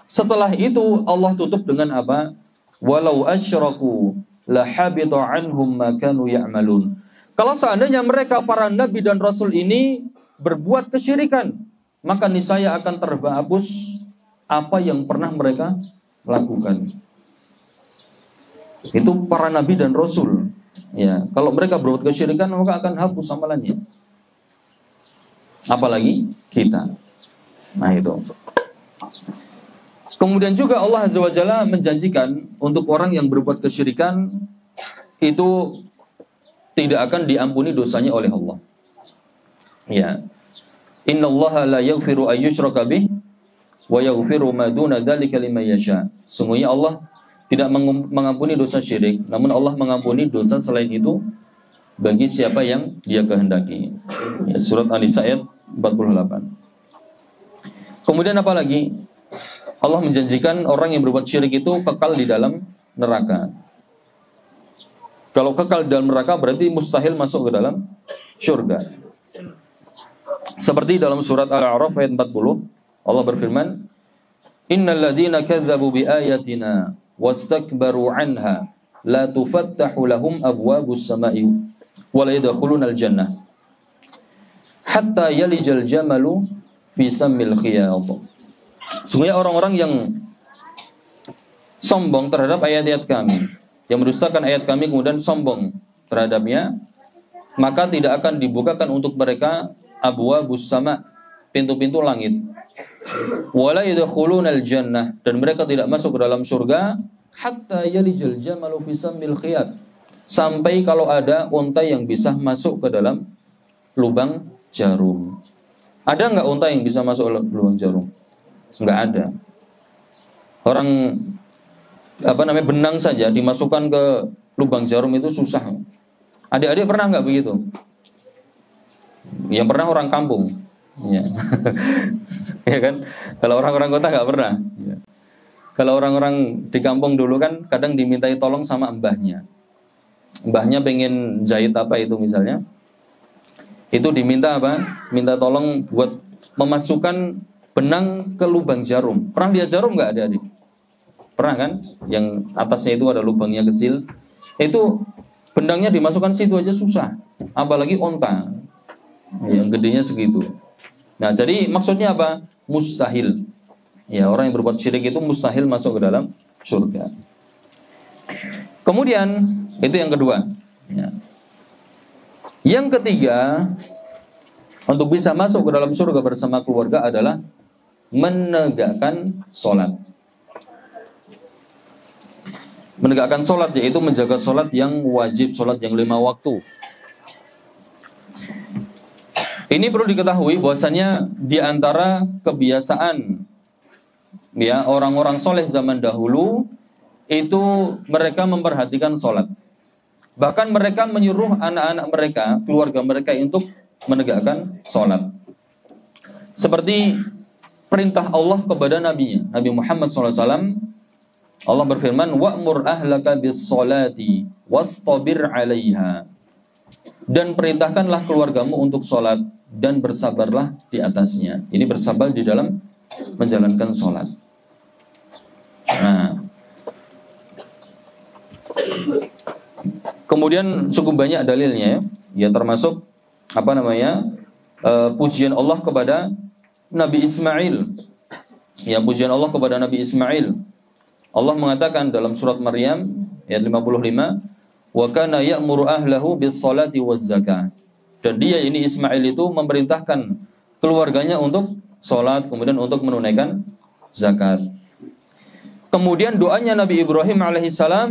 Setelah itu Allah tutup dengan apa? Walau asyraku la habita anhum ma kanu ya'malun. Kalau seandainya mereka para nabi dan rasul ini berbuat kesyirikan, maka niscaya akan terhapus apa yang pernah mereka lakukan. Itu para nabi dan rasul. Ya, kalau mereka berbuat kesyirikan maka akan hapus amalannya. Apalagi kita. Nah itu. Kemudian juga Allah Azza wa Jalla menjanjikan untuk orang yang berbuat kesyirikan itu tidak akan diampuni dosanya oleh Allah. Ya. Innallaha la yaghfiru ayyushraka bih wa yaghfiru ma duna dzalika liman yasha. Sungguhnya Allah tidak mengampuni dosa syirik, namun Allah mengampuni dosa selain itu bagi siapa yang Dia kehendaki. Ya, surat An-Nisa ayat 48. Kemudian apa lagi? Allah menjanjikan orang yang berbuat syirik itu kekal di dalam neraka. Kalau kekal di dalam neraka berarti mustahil masuk ke dalam surga. Seperti dalam surat Al-A'raf ayat 40, Allah berfirman, "Innal ladzina kadzdzabu biayatina wastakbaru 'anha la tufattahu lahum abwabus sama'i wa la yadkhulunal jannah hatta yalijal jamalu fi sammil khiyat." Sungguhnya orang-orang yang sombong terhadap ayat-ayat kami, yang mendustakan ayat kami kemudian sombong terhadapnya, maka tidak akan dibukakan untuk mereka abwabus sama, pintu-pintu langit. Wala yadkhulunal jannah, dan mereka tidak masuk ke dalam surga hatta yalijal jamalu fi sammil khiyat, sampai kalau ada unta yang bisa masuk ke dalam lubang jarum. Ada nggak unta yang bisa masuk ke lubang jarum? Nggak ada. Orang benang saja dimasukkan ke lubang jarum itu susah. Adik-adik pernah nggak begitu? Yang pernah orang kampung, ya, ya kan? Kalau orang-orang kota nggak pernah. Ya. Kalau orang-orang di kampung dulu kan kadang dimintai tolong sama mbahnya. Mbahnya pengen jahit apa itu misalnya, itu diminta apa? Minta tolong buat memasukkan benang ke lubang jarum. Pernah lihat jarum nggak adik-adik? Pernah kan? Yang atasnya itu ada lubangnya kecil. Itu benangnya dimasukkan situ aja susah. Apalagi onta yang gedenya segitu. Nah, jadi maksudnya apa? Mustahil. Ya, orang yang berbuat syirik itu mustahil masuk ke dalam surga. Kemudian itu yang kedua. Ya. Yang ketiga, untuk bisa masuk ke dalam surga bersama keluarga adalah menegakkan sholat. Menegakkan sholat yaitu menjaga sholat yang wajib, sholat yang 5 waktu. Ini perlu diketahui bahwasanya di antara kebiasaan ya orang-orang soleh zaman dahulu itu mereka memperhatikan sholat. Bahkan mereka menyuruh anak-anak mereka, keluarga mereka untuk menegakkan sholat. Seperti perintah Allah kepada Nabi Muhammad SAW. Allah berfirman, wa'mur ahlaka bis-sholati wastabir 'alaiha. Dan perintahkanlah keluargamu untuk sholat dan bersabarlah di atasnya. Ini bersabar di dalam menjalankan sholat. Nah, kemudian cukup banyak dalilnya ya, termasuk pujian Allah kepada Nabi Ismail. Ya, pujian Allah kepada Nabi Ismail. Allah mengatakan dalam surat Maryam ayat 55, wa kana ya'muru ahlahu bis-sholati waz-zakah. Dan dia ini Ismail itu memerintahkan keluarganya untuk sholat, kemudian untuk menunaikan zakat. Kemudian doanya Nabi Ibrahim alaihissalam,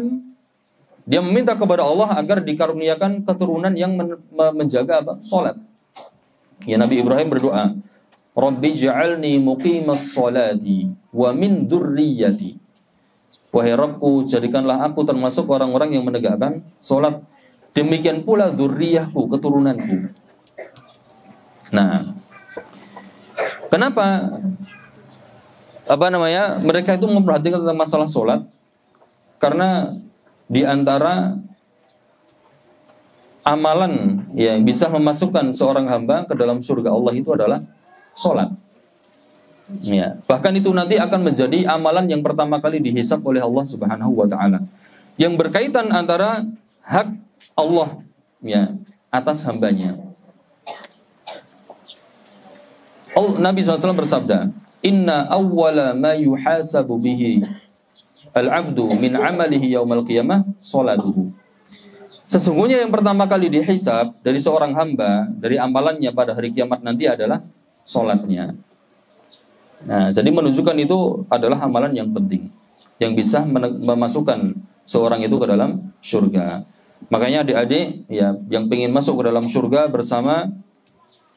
dia meminta kepada Allah agar dikaruniakan keturunan yang menjaga sholat. Ya, Nabi Ibrahim berdoa, Rabbi ja'alni muqimas sholati wa min dzurriyyati. Wahai Rabbku, jadikanlah aku termasuk orang-orang yang menegakkan sholat. Demikian pula dzurriyyahku, keturunanku. Nah, kenapa mereka itu memperhatikan tentang masalah sholat? Karena di antara amalan yang bisa memasukkan seorang hamba ke dalam surga Allah itu adalah sholat. Ya, bahkan itu nanti akan menjadi amalan yang pertama kali dihisab oleh Allah Subhanahu wa taala. Yang berkaitan antara hak Allah ya atas hambanya. Nabi SAW bersabda, "Inna awwala ma yuhasabu bihi al-'abdu min 'amalihi yaumal qiyamah salatuhu." Sesungguhnya yang pertama kali dihisab dari seorang hamba dari amalannya pada hari kiamat nanti adalah salatnya. Nah, jadi menunjukkan itu adalah amalan yang penting yang bisa memasukkan seorang itu ke dalam surga. Makanya adik-adik ya yang ingin masuk ke dalam surga bersama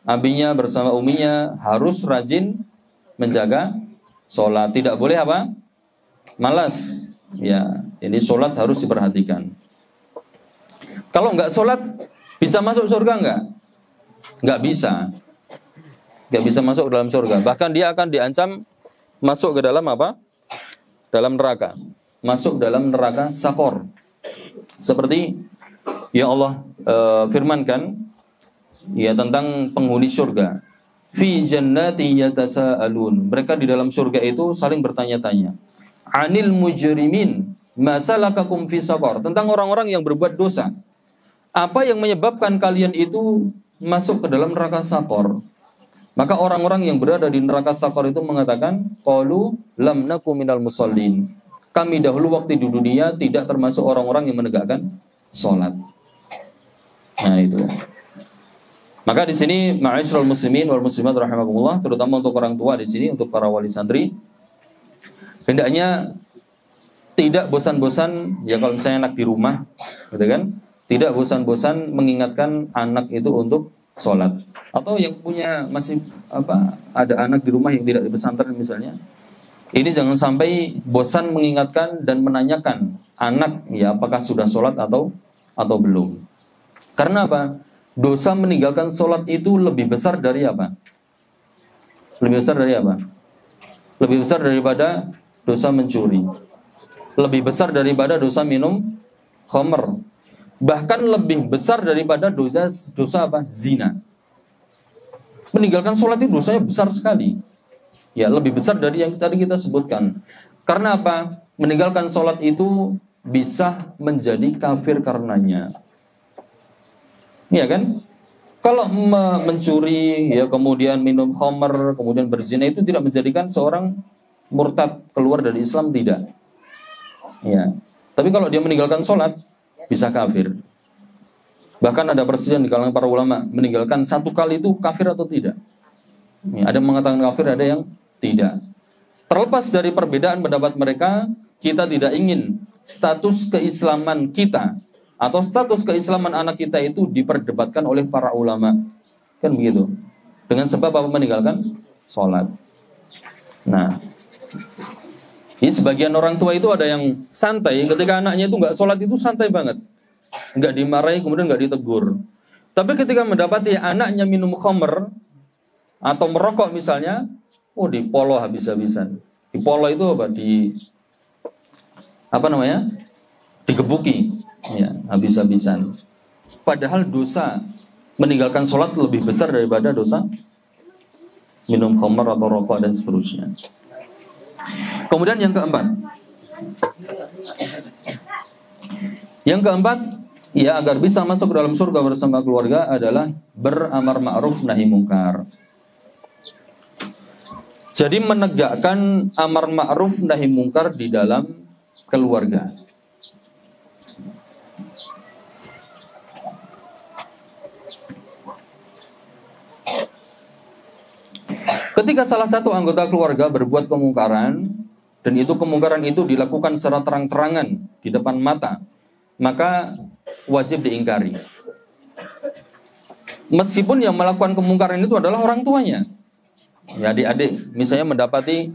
abinya, bersama uminya harus rajin menjaga sholat. Tidak boleh apa? Malas. Ya, ini sholat harus diperhatikan. Kalau nggak sholat bisa masuk surga nggak? Nggak bisa. Nggak bisa masuk ke dalam surga. Bahkan dia akan diancam masuk ke dalam apa? Dalam neraka. Masuk dalam neraka sakor. Seperti yang Allah firmankan ya tentang penghuni surga. Fi jannati yatasaalun. Mereka di dalam surga itu saling bertanya-tanya. Anil mujrimin ma salakakum fi saqar. Tentang orang-orang yang berbuat dosa. Apa yang menyebabkan kalian itu masuk ke dalam neraka sakor? Maka orang-orang yang berada di neraka sakor itu mengatakan, qalu lam nakum minal musallin. Kami dahulu waktu di dunia tidak termasuk orang-orang yang menegakkan salat. Nah itu. Maka di sini ma'asyiral muslimin wal muslimat rahimakumullah, terutama untuk orang tua di sini, untuk para wali santri, hendaknya tidak bosan-bosan ya kalau misalnya anak di rumah, gitu kan? Tidak bosan-bosan mengingatkan anak itu untuk sholat. Atau yang punya masih ada anak di rumah yang tidak di pesantren misalnya, ini jangan sampai bosan mengingatkan dan menanyakan anak ya apakah sudah sholat atau belum. Karena apa? Dosa meninggalkan sholat itu lebih besar dari apa? Lebih besar dari apa? Lebih besar daripada dosa mencuri. Lebih besar daripada dosa minum khamr. Bahkan lebih besar daripada dosa apa? Zina. Meninggalkan sholat itu dosanya besar sekali. Ya, lebih besar dari yang tadi kita sebutkan. Karena apa? Meninggalkan sholat itu bisa menjadi kafir karenanya. Iya kan? Kalau mencuri, ya kemudian minum khamr, kemudian berzina itu tidak menjadikan seorang murtad keluar dari Islam, tidak. Ya. Tapi kalau dia meninggalkan sholat, bisa kafir. Bahkan ada perselisihan di kalangan para ulama, meninggalkan satu kali itu kafir atau tidak. Ya, ada yang mengatakan kafir, ada yang tidak. Terlepas dari perbedaan pendapat mereka, kita tidak ingin status keislaman kita atau status keislaman anak kita itu diperdebatkan oleh para ulama. Kan begitu. Dengan sebab apa? Meninggalkan sholat. Nah, ini sebagian orang tua itu ada yang santai, ketika anaknya itu nggak sholat itu santai banget. Nggak dimarahi, kemudian nggak ditegur. Tapi ketika mendapati anaknya minum khamr atau merokok misalnya, dipolo habis-habisan. Dipolo itu apa? Digebuki, ya, habis-habisan. Padahal dosa meninggalkan sholat lebih besar daripada dosa minum khamr atau rokok dan seterusnya. Kemudian yang keempat, ya agar bisa masuk ke dalam surga bersama keluarga adalah beramar ma'ruf nahi mungkar. Jadi menegakkan amar ma'ruf nahi mungkar di dalam keluarga. Ketika salah satu anggota keluarga berbuat kemungkaran, dan itu kemungkaran itu dilakukan secara terang-terangan di depan mata, maka wajib diingkari. Meskipun yang melakukan kemungkaran itu adalah orang tuanya. Ya, adik-adik misalnya mendapati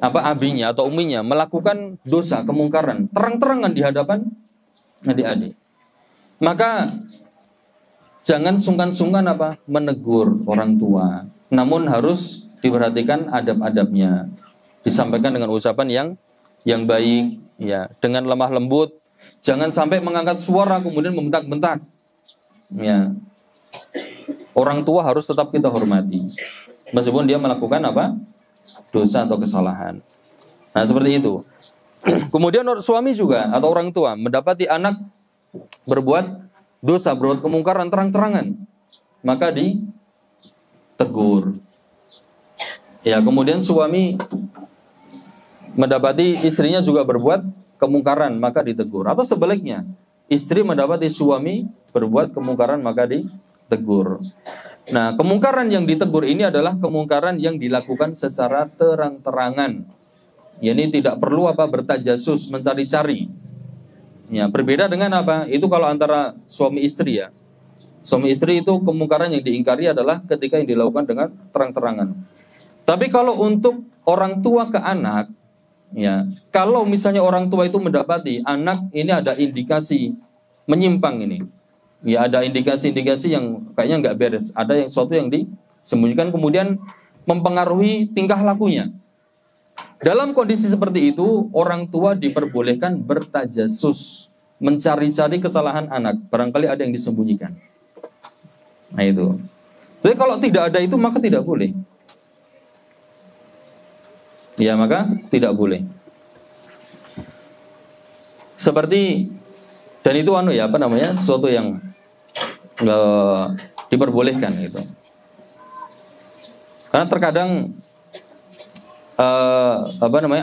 abinya atau uminya melakukan dosa kemungkaran terang-terangan di hadapan adik-adik, maka jangan sungkan-sungkan menegur orang tua. Namun harus diperhatikan adab-adabnya, disampaikan dengan ucapan yang baik, ya, dengan lemah lembut. Jangan sampai mengangkat suara kemudian membentak-bentak. Ya. Orang tua harus tetap kita hormati, meskipun dia melakukan apa? Dosa atau kesalahan. Nah, seperti itu. Kemudian suami juga atau orang tua mendapati anak berbuat dosa, berbuat kemungkaran terang-terangan, maka ditegur. Ya, kemudian suami mendapati istrinya juga berbuat kemungkaran, maka ditegur. Atau sebaliknya, istri mendapati suami berbuat kemungkaran, maka ditegur. Nah, kemungkaran yang ditegur ini adalah kemungkaran yang dilakukan secara terang-terangan. Ya, ini tidak perlu bertajasus, mencari-cari. Ya, berbeda dengan apa? Itu kalau antara suami istri ya. Suami istri itu kemungkaran yang diingkari adalah ketika yang dilakukan dengan terang-terangan. Tapi kalau untuk orang tua ke anak, ya, kalau misalnya orang tua itu mendapati anak ini ada indikasi menyimpang ini, ya ada indikasi-indikasi yang kayaknya nggak beres, ada yang sesuatu yang disembunyikan kemudian mempengaruhi tingkah lakunya. Dalam kondisi seperti itu, orang tua diperbolehkan bertajasus, mencari-cari kesalahan anak, barangkali ada yang disembunyikan. Nah itu. Jadi kalau tidak ada itu maka tidak boleh. Ya, maka tidak boleh. Seperti dan itu sesuatu yang diperbolehkan gitu. Karena terkadang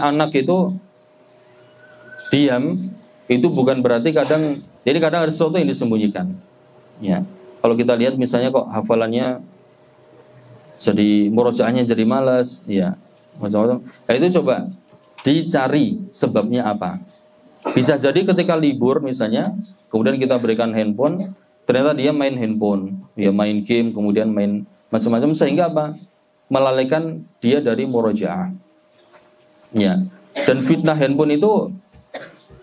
anak itu diam itu bukan berarti kadang ada sesuatu yang disembunyikan. Ya. Kalau kita lihat misalnya kok hafalannya jadi murojaahnya jadi malas, ya. Macam-macam. Nah, itu coba dicari sebabnya apa. Bisa jadi ketika libur misalnya, kemudian kita berikan handphone, ternyata dia main handphone, dia main game, kemudian main macam-macam sehingga apa? Melalaikan dia dari murojaah. Ya. Dan fitnah handphone itu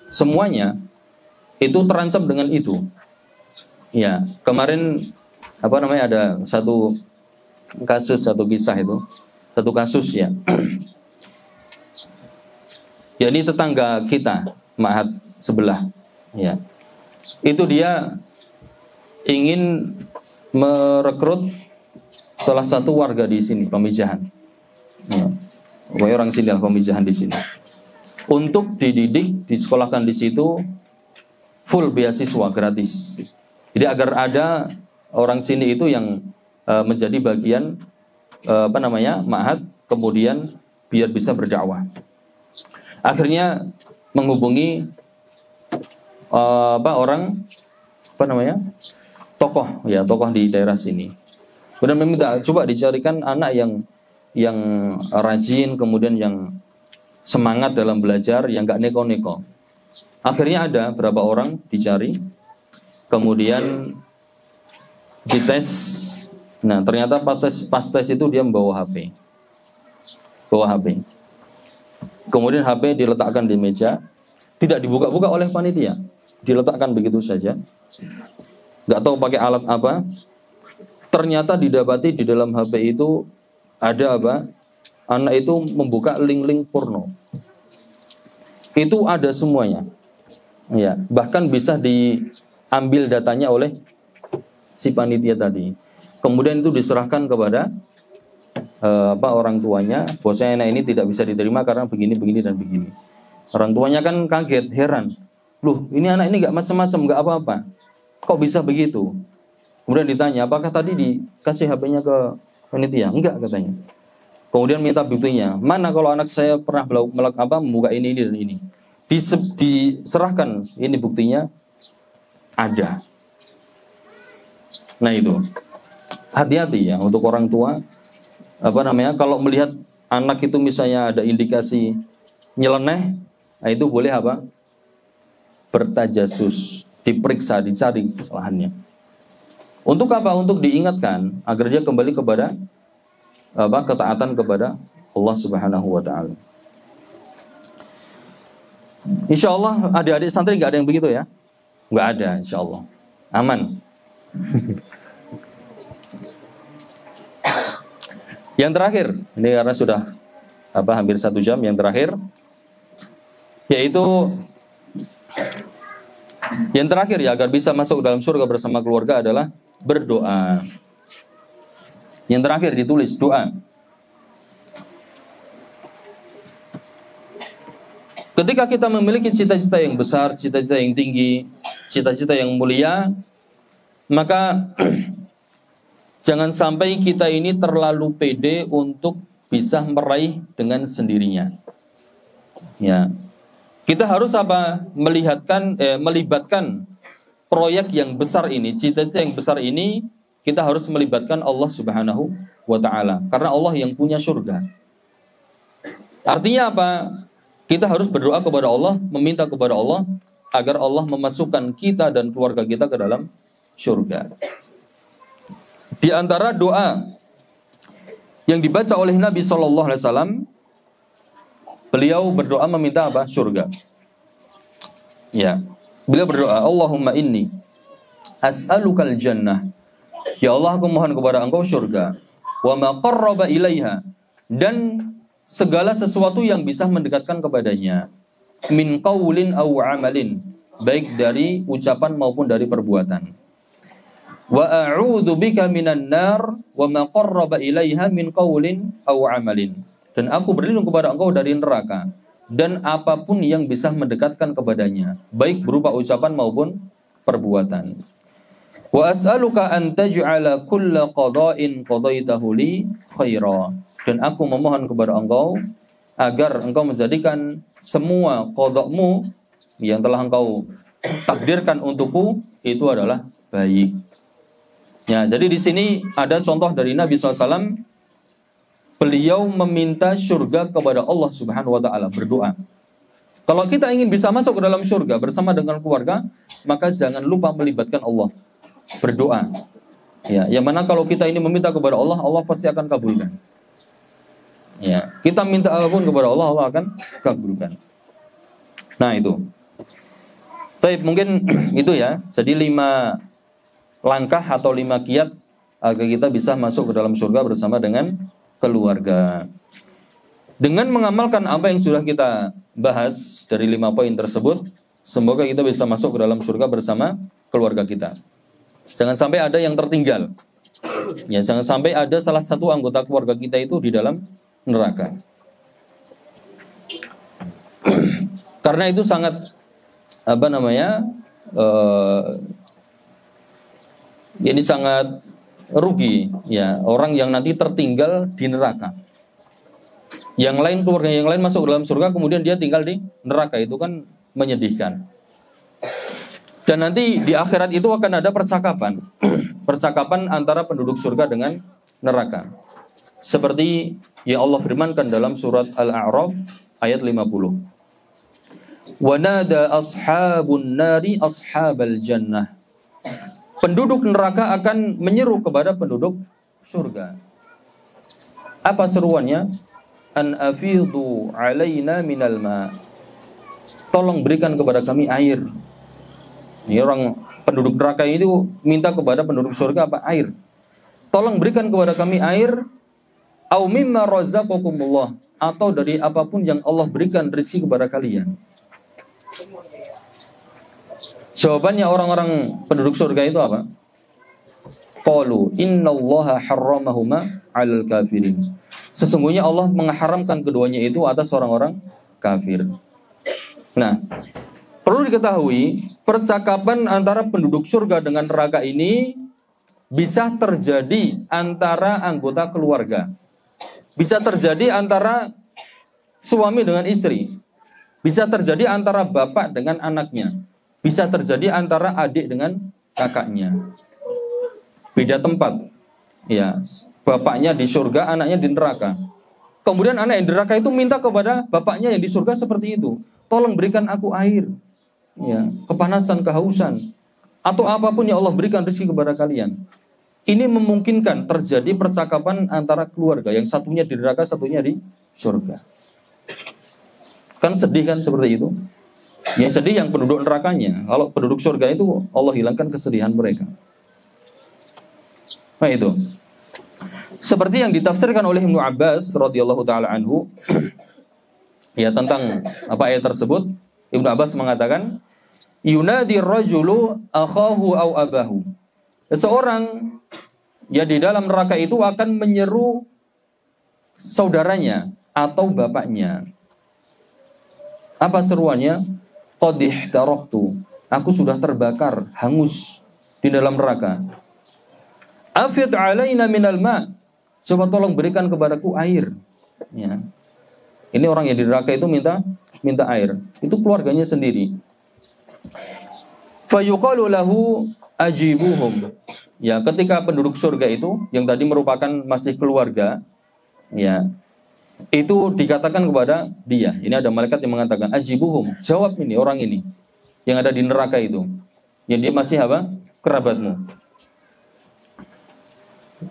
semuanya itu terancam dengan itu. Ya, kemarin ada satu kisah itu, satu kasus ya. Ya, ini tetangga kita, Ma'had sebelah. Ya. Itu dia ingin merekrut salah satu warga di sini, Pamijahan. Ya. Orang sini Pamijahan di sini. Untuk dididik, disekolahkan di situ full beasiswa gratis. Jadi agar ada orang sini itu yang menjadi bagian ma'had, kemudian biar bisa berdakwah. Akhirnya menghubungi tokoh di daerah sini. Kemudian meminta coba dicarikan anak yang rajin, kemudian yang semangat dalam belajar, yang gak neko-neko. Akhirnya ada berapa orang dicari, kemudian dites. Nah, ternyata pas tes itu dia membawa HP. Kemudian HP diletakkan di meja, tidak dibuka-buka oleh panitia, diletakkan begitu saja. Nggak tahu pakai alat apa. Ternyata didapati di dalam HP itu ada anak itu membuka link-link porno. Itu ada semuanya. Ya, bahkan bisa diambil datanya oleh si panitia tadi. Kemudian itu diserahkan kepada orang tuanya, bahwasanya anak ini tidak bisa diterima karena begini dan begini. Orang tuanya kan kaget, heran. Loh, ini anak ini nggak macam-macam, nggak apa-apa. Kok bisa begitu? Kemudian ditanya, apakah tadi dikasih HP-nya ke panitia? Enggak, katanya. Kemudian minta buktinya. Mana kalau anak saya pernah membuka ini dan ini. Diserahkan, ini buktinya ada. Nah itu. Hati-hati ya untuk orang tua. Kalau melihat anak itu misalnya ada indikasi nyeleneh, nah itu boleh bertajasus, diperiksa, dicari kesalahannya. Untuk apa? Untuk diingatkan agar dia kembali kepada ketaatan kepada Allah Subhanahu wa taala. Insyaallah adik-adik santri nggak ada yang begitu ya? Nggak ada, insyaallah. Aman. Yang terakhir, ini karena sudah hampir 1 jam, yang terakhir yaitu yang terakhir ya, agar bisa masuk dalam surga bersama keluarga adalah berdoa. Yang terakhir ditulis doa. Ketika kita memiliki cita-cita yang besar, cita-cita yang tinggi, cita-cita yang mulia, maka jangan sampai kita ini terlalu pede untuk bisa meraih dengan sendirinya. Ya. Kita harus apa? Melibatkan proyek yang besar ini, cita-cita yang besar ini, kita harus melibatkan Allah Subhanahu wa taala. Karena Allah yang punya surga. Artinya apa? Kita harus berdoa kepada Allah, meminta kepada Allah agar Allah memasukkan kita dan keluarga kita ke dalam surga. Di antara doa yang dibaca oleh Nabi SAW, beliau berdoa meminta apa? Surga. Ya, beliau berdoa, Allahumma inni as'alukal jannah. Ya Allah, aku mohon kepada Engkau surga. Wa ma qarraba ilaiha, dan segala sesuatu yang bisa mendekatkan kepadanya, min qaulin aw amalin, baik dari ucapan maupun dari perbuatan. Wa a'udzu bika minan nar wa ma qarraba ilaiha min qaulin aw amalin, dan aku berlindung kepada Engkau dari neraka dan apapun yang bisa mendekatkan kepadanya, baik berupa ucapan maupun perbuatan. Wa as'aluka an taj'ala kulla qada'in qadaitahu li khaira, dan aku memohon kepada Engkau agar Engkau menjadikan semua qada'mu yang telah Engkau takdirkan untukku itu adalah baik. Ya, jadi di sini ada contoh dari Nabi SAW. Beliau meminta surga kepada Allah Subhanahu wa taala, berdoa. Kalau kita ingin bisa masuk ke dalam surga bersama dengan keluarga, maka jangan lupa melibatkan Allah, berdoa. Ya, yang mana kalau kita ini meminta kepada Allah, Allah pasti akan kabulkan. Ya, kita minta apapun kepada Allah, Allah akan kabulkan. Nah, itu. Baik, mungkin itu ya. Jadi 5 langkah atau 5 kiat agar kita bisa masuk ke dalam surga bersama dengan keluarga. Dengan mengamalkan apa yang sudah kita bahas dari 5 poin tersebut, semoga kita bisa masuk ke dalam surga bersama keluarga kita. Jangan sampai ada yang tertinggal. Ya, jangan sampai ada salah satu anggota keluarga kita itu di dalam neraka. Karena itu sangat ini sangat rugi ya orang yang nanti tertinggal di neraka. Yang lain, keluarga yang lain masuk dalam surga, kemudian dia tinggal di neraka, itu kan menyedihkan. Dan nanti di akhirat itu akan ada percakapan percakapan antara penduduk surga dengan neraka. Seperti yang Allah firmankan dalam surat Al-A'raf ayat 50. Wa nada ashabun nari ashabal jannah. Penduduk neraka akan menyeru kepada penduduk surga. Apa seruannya? An afidhu alaina minal ma. Tolong berikan kepada kami air. Ini orang penduduk neraka itu minta kepada penduduk surga apa? Air. Tolong berikan kepada kami air. Au mimma razaqakumullah, atau dari apapun yang Allah berikan rezeki kepada kalian. Jawabannya orang-orang penduduk surga itu apa? Qalu innallaha harramahuma 'alal kafirin. Sesungguhnya Allah mengharamkan keduanya itu atas orang-orang kafir. Nah, perlu diketahui, percakapan antara penduduk surga dengan neraka ini bisa terjadi antara anggota keluarga. Bisa terjadi antara suami dengan istri. Bisa terjadi antara bapak dengan anaknya. Bisa terjadi antara adik dengan kakaknya. Beda tempat. Ya, bapaknya di surga, anaknya di neraka. Kemudian anak yang di neraka itu minta kepada bapaknya yang di surga seperti itu. Tolong berikan aku air. Ya, kepanasan, kehausan. Atau apapun yang Allah berikan rezeki kepada kalian. Ini memungkinkan terjadi percakapan antara keluarga. Yang satunya di neraka, satunya di surga. Kan sedih kan seperti itu? Yang sedih yang penduduk nerakanya. Kalau penduduk surga itu Allah hilangkan kesedihan mereka. Nah itu. Seperti yang ditafsirkan oleh Ibnu Abbas radhiyallahu taala anhu ya tentang apa ayat tersebut. Ibnu Abbas mengatakan, yunadi rajulu akhahu aw abahu. seseorang ya di dalam neraka itu akan menyeru saudaranya atau bapaknya. Apa seruannya? Qad ihtaraqtu. Aku sudah terbakar, hangus di dalam neraka. Afid alaina minal ma. Coba tolong berikan kepadaku air. Ya. Ini orang yang di neraka itu minta air. Itu keluarganya sendiri. Fayuqalu lahu ajibuhum. Ya, ketika penduduk surga itu yang tadi merupakan masih keluarga, ya, itu dikatakan kepada dia. Ini ada malaikat yang mengatakan ajibuhum, jawab ini orang ini yang ada di neraka itu. Yang dia masih apa? Kerabatmu.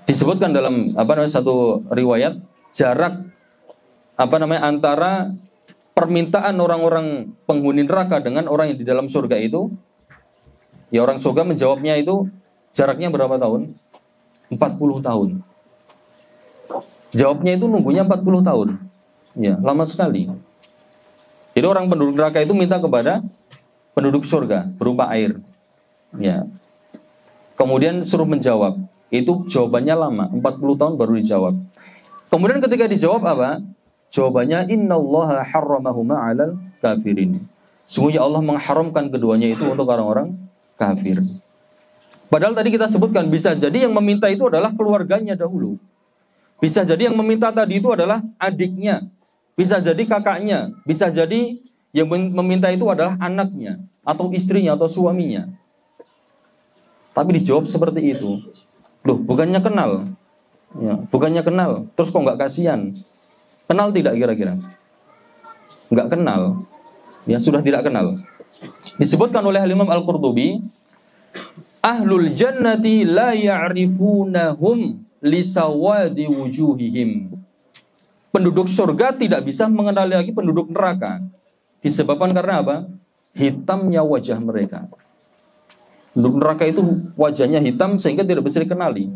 Disebutkan dalam satu riwayat jarak antara permintaan orang-orang penghuni neraka dengan orang yang di dalam surga itu. Ya, orang surga menjawabnya itu jaraknya berapa tahun? 40 tahun. Jawabnya itu nunggunya 40 tahun. Ya, lama sekali. Jadi orang penduduk neraka itu minta kepada penduduk surga berupa air. Ya. Kemudian suruh menjawab. Itu jawabannya lama, 40 tahun baru dijawab. Kemudian ketika dijawab apa? Jawabannya innallaha harramahuma 'alal kafirin. Sungguhnya Allah mengharamkan keduanya itu untuk orang-orang kafir. Padahal tadi kita sebutkan bisa jadi yang meminta itu adalah keluarganya dahulu. Bisa jadi yang meminta tadi itu adalah adiknya. Bisa jadi kakaknya. Bisa jadi yang meminta itu adalah anaknya. Atau istrinya atau suaminya. Tapi dijawab seperti itu. Loh, bukannya kenal. Ya, bukannya kenal. Terus kok nggak kasihan? Kenal tidak kira-kira? Nggak kenal. Ya, sudah tidak kenal. Disebutkan oleh Imam Al-Qurtubi, Ahlul jannati la ya'rifunahum lisawadi wujuhihim. Penduduk surga tidak bisa mengenali lagi penduduk neraka. Disebabkan karena apa? Hitamnya wajah mereka. Penduduk neraka itu wajahnya hitam sehingga tidak bisa dikenali.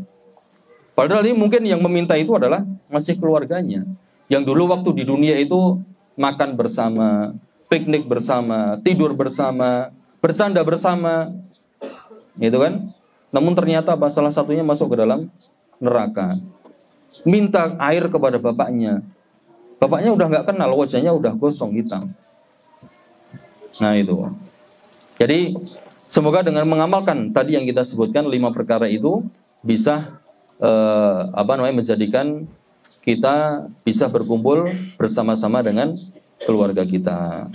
Padahal ini mungkin yang meminta itu adalah masih keluarganya. Yang dulu waktu di dunia itu makan bersama, piknik bersama, tidur bersama, bercanda bersama. Gitu kan? Namun ternyata salah satunya masuk ke dalam neraka. Minta air kepada bapaknya. Bapaknya udah nggak kenal, wajahnya udah gosong hitam. Nah itu. Jadi semoga dengan mengamalkan tadi yang kita sebutkan 5 perkara itu bisa menjadikan kita bisa berkumpul bersama-sama dengan keluarga kita.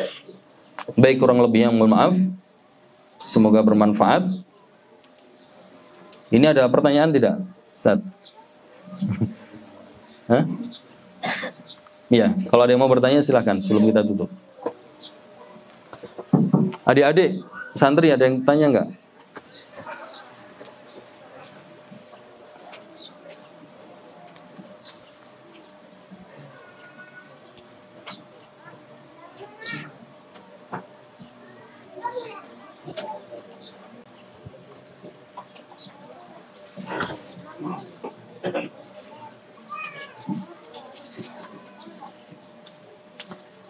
Baik, kurang lebih yang mohon maaf. Semoga bermanfaat. Ini ada pertanyaan tidak, Ustaz? Hah? Iya, kalau ada yang mau bertanya silahkan sebelum kita tutup. Adik-adik santri ada yang tanya nggak?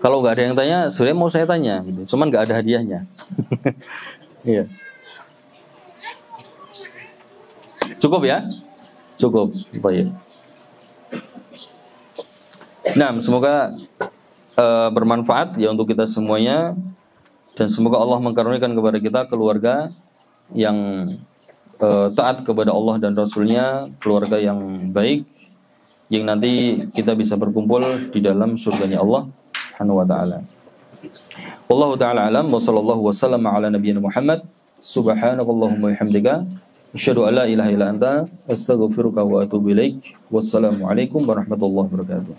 Kalau nggak ada yang tanya, sebenarnya mau saya tanya, gitu. Cuman nggak ada hadiahnya. Iya. Cukup ya? Cukup. Baik. Nah, semoga bermanfaat ya untuk kita semuanya, dan semoga Allah mengkaruniakan kepada kita keluarga yang taat kepada Allah dan Rasulnya, keluarga yang baik, yang nanti kita bisa berkumpul di dalam surganya Allah Subhanahu wa ta'ala. Wallahu ta'ala alam wa sallallahu wa sallam ala nabiyyina Muhammad. Subhanakallahumma wa bihamdika asyhadu an la ilaha illa anta astaghfiruka wa atubu ilaik. Wassalamu alaikum warahmatullahi wabarakatuh.